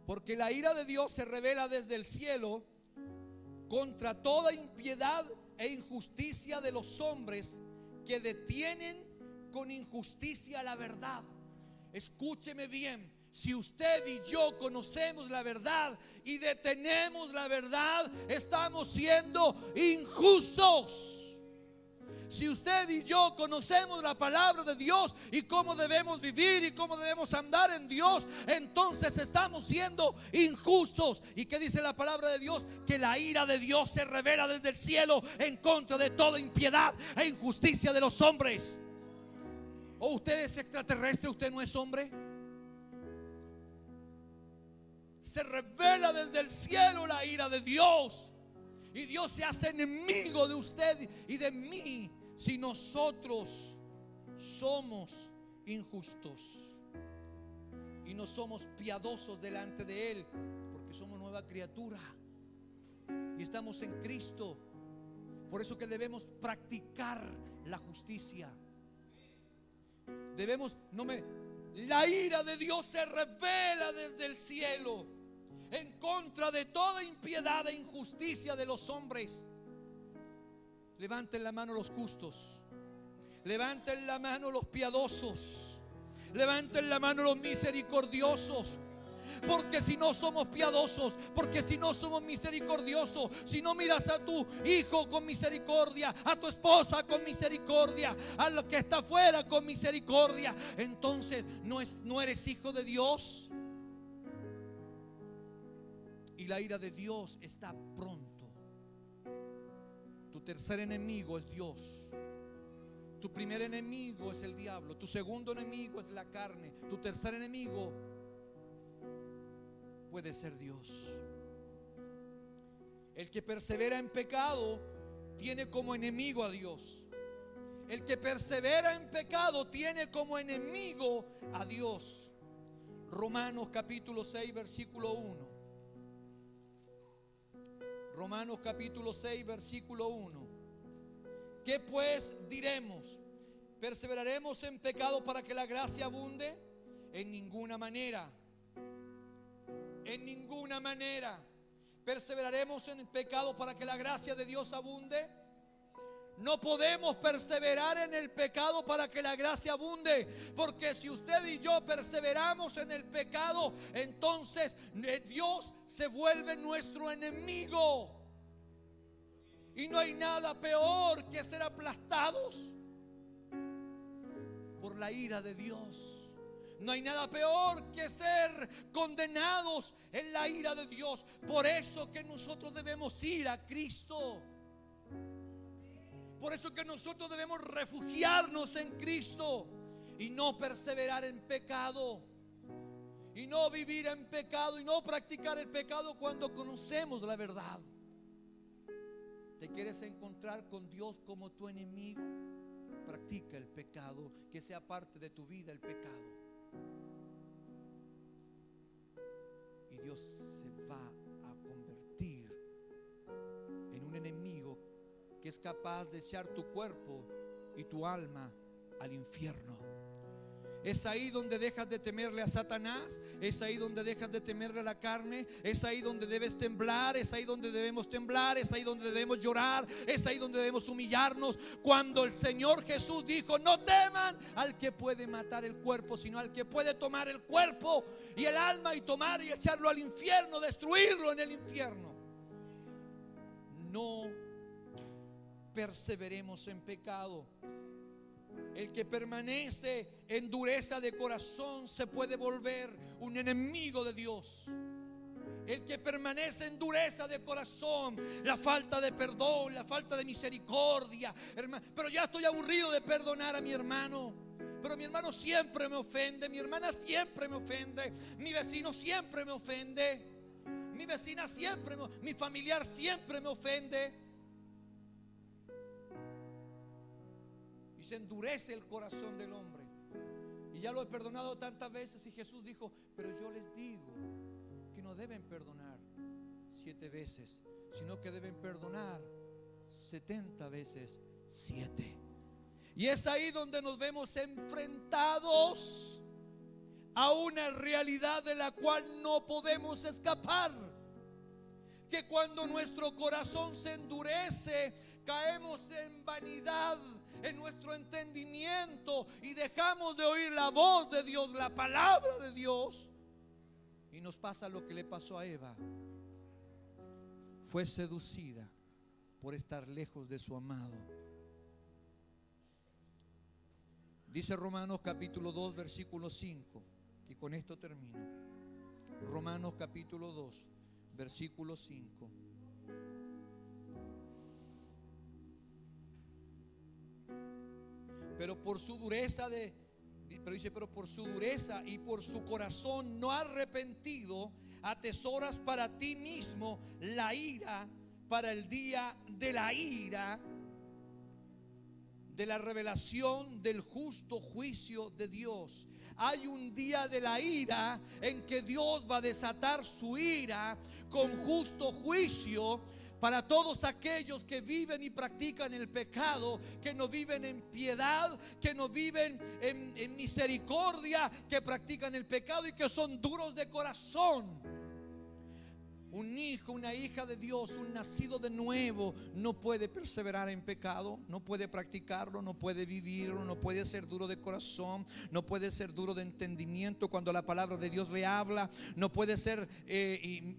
[SPEAKER 1] Porque la ira de Dios se revela desde el cielo contra toda impiedad e injusticia de los hombres que detienen con injusticia la verdad. Escúcheme bien: si usted y yo conocemos la verdad y detenemos la verdad, estamos siendo injustos. Si usted y yo conocemos la palabra de Dios y cómo debemos vivir y cómo debemos andar en Dios, entonces estamos siendo injustos. ¿Y qué dice la palabra de Dios? Que la ira de Dios se revela desde el cielo en contra de toda impiedad e injusticia de los hombres. ¿O usted es extraterrestre? ¿Usted no es hombre? Se revela desde el cielo la ira de Dios, y Dios se hace enemigo de usted y de mí si nosotros somos injustos y no somos piadosos delante de Él, porque somos nueva criatura y estamos en Cristo. Por eso que debemos practicar la justicia. La ira de Dios se revela desde el cielo en contra de toda impiedad e injusticia de los hombres. Levanten la mano los justos, levanten la mano los piadosos, levanten la mano los misericordiosos. Porque si no somos piadosos, porque si no somos misericordiosos, si no miras a tu hijo con misericordia, a tu esposa con misericordia, a lo que está afuera con misericordia, entonces no eres hijo de Dios. Y la ira de Dios está pronto. Tu tercer enemigo es Dios. Tu primer enemigo es el diablo. Tu segundo enemigo es la carne. Tu tercer enemigo puede ser Dios. El que persevera en pecado tiene como enemigo a Dios. El que persevera en pecado tiene como enemigo a Dios. Romanos capítulo 6, versículo 1. Romanos capítulo 6, versículo 1. ¿Qué pues diremos? ¿Perseveraremos en pecado para que la gracia abunde? En ninguna manera. En ninguna manera. ¿Perseveraremos en el pecado para que la gracia de Dios abunde? No podemos perseverar en el pecado para que la gracia abunde, porque si usted y yo perseveramos en el pecado, entonces Dios se vuelve nuestro enemigo. Y no hay nada peor que ser aplastados por la ira de Dios. No hay nada peor que ser condenados en la ira de Dios. Por eso que nosotros debemos ir a Cristo. Por eso que nosotros debemos refugiarnos en Cristo y no perseverar en pecado, y no vivir en pecado, y no practicar el pecado cuando conocemos la verdad. ¿Te quieres encontrar con Dios como tu enemigo? Practica el pecado, que sea parte de tu vida el pecado, y Dios se va a convertir en un enemigo que es capaz de echar tu cuerpo y tu alma al infierno. Es ahí donde dejas de temerle a Satanás. Es ahí donde dejas de temerle a la carne. Es ahí donde debes temblar. Es ahí donde debemos temblar. Es ahí donde debemos llorar. Es ahí donde debemos humillarnos. Cuando el Señor Jesús dijo: no teman al que puede matar el cuerpo, sino al que puede tomar el cuerpo y el alma y tomar y echarlo al infierno, destruirlo en el infierno. No perseveremos en pecado. El que permanece en dureza de corazón se puede volver un enemigo de Dios. El que permanece en dureza de corazón, la falta de perdón, la falta de misericordia, hermano, pero ya estoy aburrido de perdonar a mi hermano. Pero mi hermano siempre me ofende, mi hermana siempre me ofende, mi vecino siempre me ofende, mi vecina siempre, mi familiar siempre me ofende. Y se endurece el corazón del hombre. Y ya lo he perdonado tantas veces. Y Jesús dijo: pero yo les digo que no deben perdonar 7 veces, sino que deben perdonar 70 veces 7. Y es ahí donde nos vemos enfrentados a una realidad de la cual no podemos escapar. Que cuando nuestro corazón se endurece, caemos en vanidad en nuestro entendimiento y dejamos de oír la voz de Dios, la palabra de Dios, y nos pasa lo que le pasó a Eva. Fue seducida por estar lejos de su amado. Dice Romanos capítulo 2 versículo 5, y con esto termino. Romanos capítulo 2 versículo 5. Pero por su dureza pero por su dureza y por su corazón no arrepentido, atesoras para ti mismo la ira para el día de la ira, de la revelación del justo juicio de Dios. Hay un día de la ira en que Dios va a desatar su ira con justo juicio para todos aquellos que viven y practican el pecado, que no viven en piedad, que no viven en misericordia, que practican el pecado y que son duros de corazón. Un hijo, una hija de Dios, un nacido de nuevo, no puede perseverar en pecado, no puede practicarlo, no puede vivirlo, no puede ser duro de corazón, no puede ser duro de entendimiento cuando la palabra de Dios le habla, no puede ser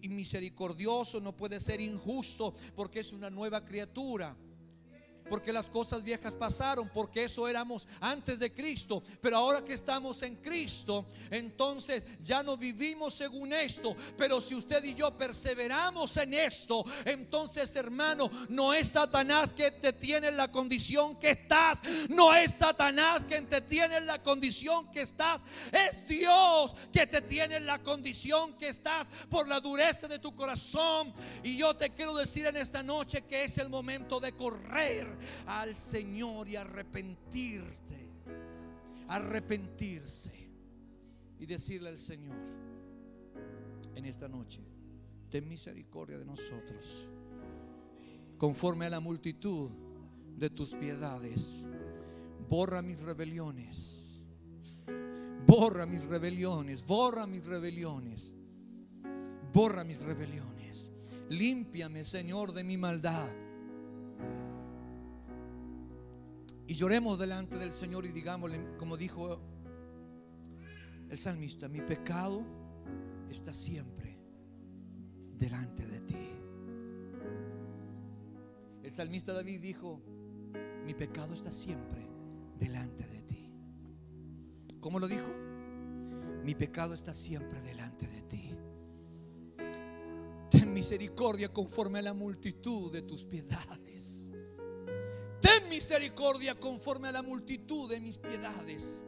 [SPEAKER 1] misericordioso, no puede ser injusto, porque es una nueva criatura. Porque las cosas viejas pasaron, porque eso éramos antes de Cristo. Pero ahora que estamos en Cristo, entonces ya no vivimos según esto. Pero si usted y yo perseveramos en esto, entonces, hermano, no es Satanás que te tiene en la condición que estás. No es Satanás quien te tiene en la condición que estás. Es Dios que te tiene en la condición que estás por la dureza de tu corazón. Y yo te quiero decir en esta noche que es el momento de correr al Señor y arrepentirse y decirle al Señor en esta noche: ten misericordia de nosotros conforme a la multitud de tus piedades. Borra mis rebeliones, borra mis rebeliones, borra mis rebeliones, borra mis rebeliones. Límpiame, Señor, de mi maldad. Y lloremos delante del Señor y digámosle, como dijo el salmista: mi pecado está siempre delante de ti. El salmista David dijo: mi pecado está siempre delante de ti. ¿Cómo lo dijo? Mi pecado está siempre delante de ti. Ten misericordia conforme a la multitud de tus piedades. Ten misericordia conforme a la multitud de mis piedades.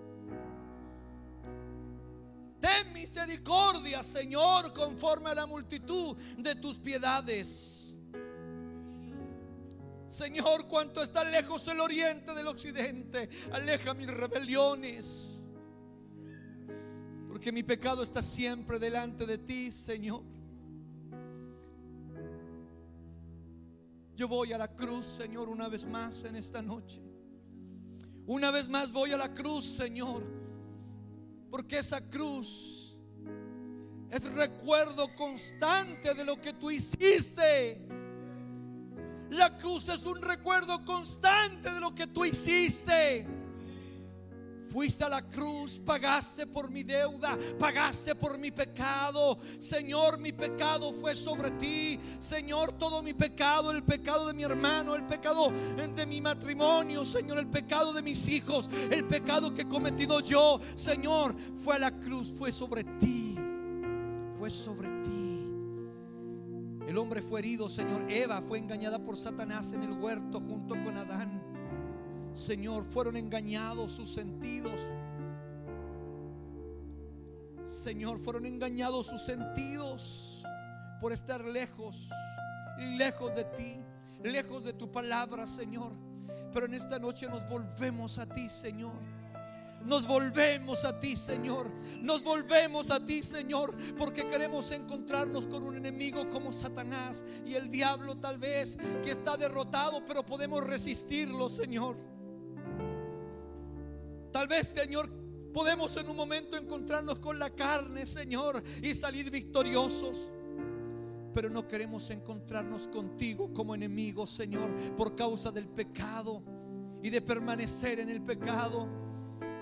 [SPEAKER 1] Ten misericordia, Señor, conforme a la multitud de tus piedades. Señor, cuanto está lejos el oriente del occidente, aleja mis rebeliones, porque mi pecado está siempre delante de ti, Señor. Yo voy a la cruz, Señor, una vez más en esta noche.
[SPEAKER 2] Una vez más voy a la cruz, Señor, porque esa cruz es recuerdo constante de lo que tú hiciste. La cruz es un recuerdo constante de lo que tú hiciste. Fuiste a la cruz, pagaste por mi deuda, pagaste por mi pecado. Señor, mi pecado fue sobre ti. Señor, todo mi pecado, el pecado de mi hermano, el pecado de mi matrimonio, Señor, el pecado de mis hijos, el pecado que he cometido yo, Señor, fue a la cruz, fue sobre ti. Fue sobre ti. El hombre fue herido, Señor. Eva fue engañada por Satanás en el huerto junto con Adán. Señor, fueron engañados sus sentidos. Señor, fueron engañados sus sentidos por estar lejos de ti, lejos de tu palabra, Señor. Pero en esta noche nos volvemos a ti, Señor. Nos volvemos a ti, Señor. Nos volvemos a ti, Señor, porque queremos encontrarnos con un enemigo como Satanás y el diablo, tal vez que está derrotado, pero podemos resistirlo, Señor. Tal vez, Señor, podemos en un momento encontrarnos con la carne, Señor, y salir victoriosos. Pero no queremos encontrarnos contigo como enemigos, Señor, por causa del pecado y de permanecer en el pecado.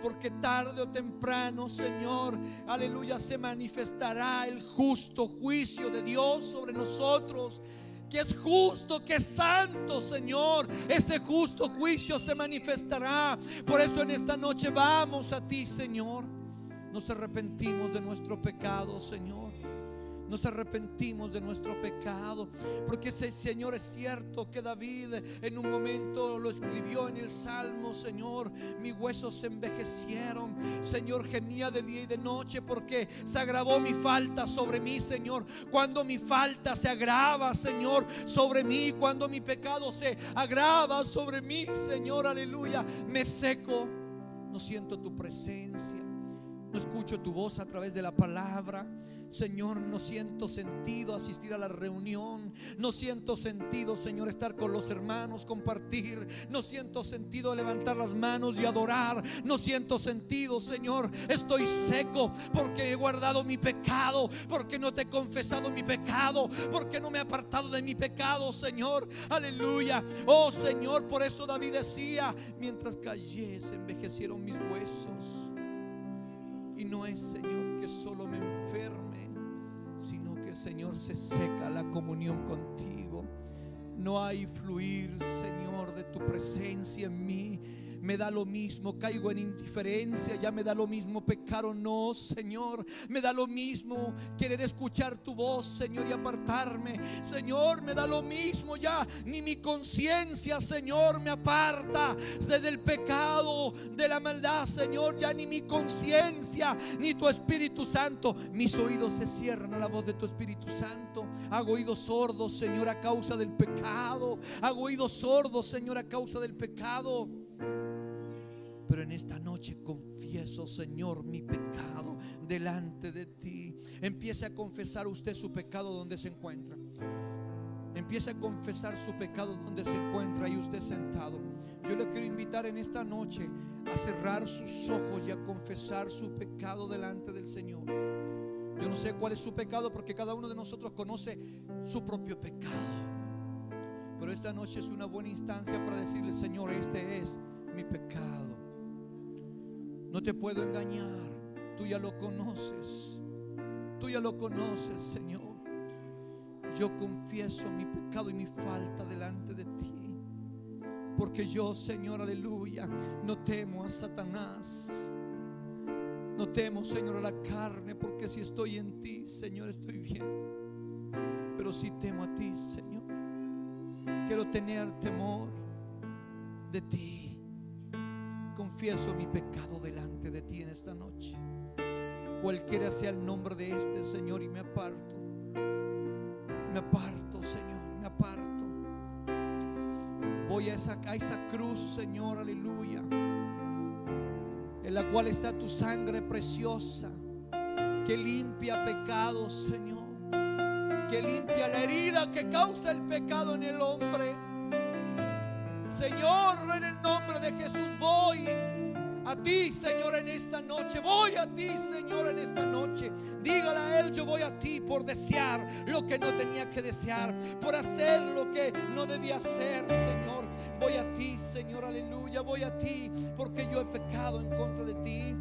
[SPEAKER 2] Porque tarde o temprano, Señor, aleluya, se manifestará el justo juicio de Dios sobre nosotros. Que es justo, que es santo, Señor. Ese justo juicio se manifestará. Por eso en esta noche vamos a ti, Señor. Nos arrepentimos de nuestro pecado, Señor. Nos arrepentimos de nuestro pecado. Porque ese, Señor, es cierto que David en un momento lo escribió en el Salmo. Señor, mis huesos se envejecieron. Señor, gemía de día y de noche porque se agravó mi falta sobre mí, Señor. Cuando mi falta se agrava, Señor, sobre mí, cuando mi pecado se agrava sobre mí, Señor, aleluya, me seco. No siento tu presencia, no escucho tu voz a través de la palabra. Señor, no siento sentido asistir a la reunión. No siento sentido, Señor, estar con los hermanos, compartir. No siento sentido levantar las manos y adorar. No siento sentido, Señor. Estoy seco porque he guardado mi pecado, porque no te he confesado mi pecado, porque no me he apartado de mi pecado, Señor. Aleluya. Oh, Señor, por eso David decía: mientras callé se envejecieron mis huesos. Y no es, Señor, que solo me enferme, sino que, Señor, se seca la comunión contigo. No hay fluir, Señor, de tu presencia en mí. Me da lo mismo, caigo en indiferencia. Ya me da lo mismo pecar o no, Señor. Me da lo mismo querer escuchar tu voz, Señor, y apartarme. Señor, me da lo mismo ya. Ni mi conciencia, Señor, me aparta del pecado, de la maldad, Señor. Ya ni mi conciencia, ni tu Espíritu Santo. Mis oídos se cierran a la voz de tu Espíritu Santo. Hago oídos sordos, Señor, a causa del pecado. Hago oídos sordos, Señor, a causa del pecado. Pero en esta noche confieso, Señor, mi pecado delante de ti. Empiece a confesar usted su pecado donde se encuentra. Empiece a confesar su pecado donde se encuentra ahí usted sentado. Yo le quiero invitar en esta noche a cerrar sus ojos y a confesar su pecado delante del Señor. Yo no sé cuál es su pecado, porque cada uno de nosotros conoce su propio pecado. Pero esta noche es una buena instancia para decirle: Señor, este es mi pecado. No te puedo engañar, tú ya lo conoces. Tú ya lo conoces, Señor. Yo confieso mi pecado y mi falta delante de ti. Porque yo, Señor, aleluya, no temo a Satanás. No temo, Señor, a la carne, porque si estoy en ti, Señor, estoy bien. Pero si temo a ti, Señor. Quiero tener temor de ti. Confieso mi pecado delante de ti en esta noche. Cualquiera sea el nombre de este, Señor, y me aparto. Me aparto, Señor, me aparto. Voy a esa cruz, Señor, aleluya, en la cual está tu sangre preciosa, que limpia pecados, Señor, que limpia la herida que causa el pecado en el hombre. Señor, en el nombre de Jesús voy a ti, Señor, en esta noche. Voy a ti, Señor, en esta noche. Dígale a Él: yo voy a ti por desear lo que no tenía que desear, por hacer lo que no debía hacer, Señor. Voy a ti, Señor, aleluya. Voy a ti porque yo he pecado en contra de ti.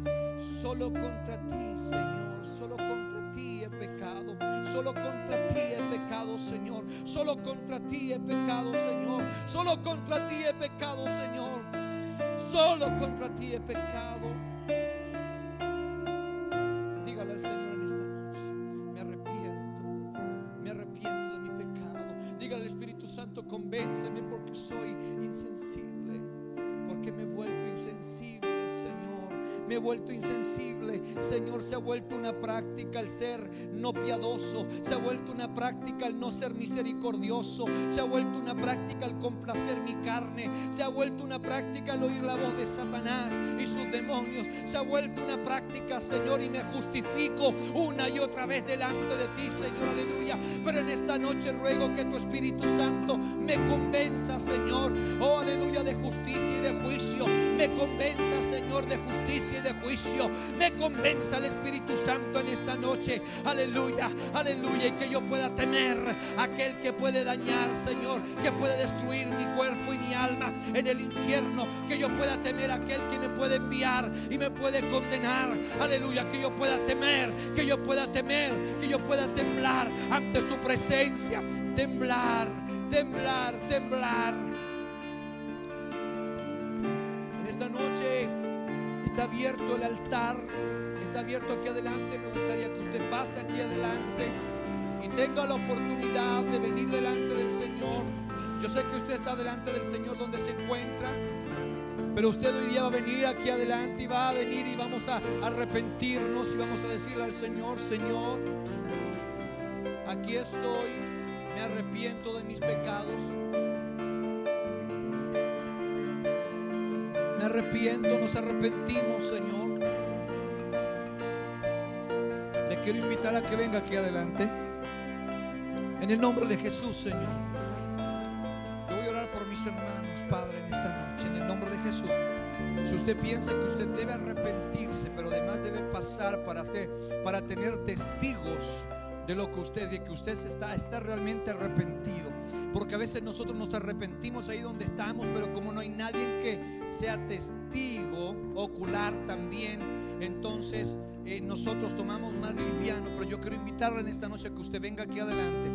[SPEAKER 2] Solo contra ti, Señor. Solo contra ti he pecado. Solo contra ti he pecado, Señor. Solo contra ti he pecado, Señor. Solo contra ti he pecado, Señor. Solo contra ti he pecado. Dígale al Señor en esta noche: me arrepiento de mi pecado. Dígale al Espíritu Santo: convénceme porque soy insensible, porque me he vuelto insensible, Señor. Me he vuelto insensible, Señor. Se ha vuelto una práctica el ser no piadoso. Se ha vuelto una práctica el no ser misericordioso. Se ha vuelto una práctica el complacer mi carne. Se ha vuelto una práctica el oír la voz de Satanás y sus demonios. Se ha vuelto una práctica, Señor, y me justifico una y otra vez delante de ti, Señor, aleluya. Pero en esta noche ruego que tu Espíritu Santo me convenza, Señor, oh aleluya, de justicia y de juicio. Me convenza, Señor, de justicia y de juicio. Me convenza el Espíritu Santo en esta noche, aleluya, aleluya. Y que yo pueda temer a aquel que puede dañar, Señor, que puede destruir mi cuerpo y mi alma en el infierno. Que yo pueda temer a aquel que me puede enviar y me puede condenar, aleluya. Que yo pueda temer, que yo pueda temer, que yo pueda temblar ante su presencia. Temblar, temblar, temblar. En esta noche está abierto el altar, está abierto aquí adelante. Me gustaría que usted pase aquí adelante y tenga la oportunidad de venir delante del Señor. Yo sé que usted está delante del Señor donde se encuentra, pero usted hoy día va a venir aquí adelante y va a venir y vamos a arrepentirnos y vamos a decirle al Señor: Señor, aquí estoy, me arrepiento de mis pecados. Me arrepiento, nos arrepentimos, Señor. Le quiero invitar a que venga aquí adelante. En el nombre de Jesús, Señor. Yo voy a orar por mis hermanos, Padre, en esta noche. En el nombre de Jesús. Si usted piensa que usted debe arrepentirse, pero además debe pasar para tener testigos de lo que usted, de que usted está realmente arrepentido. Porque a veces nosotros nos arrepentimos ahí donde estamos, pero como no hay nadie que sea testigo ocular también, entonces nosotros tomamos más liviano. Pero yo quiero invitarle en esta noche a que usted venga aquí adelante.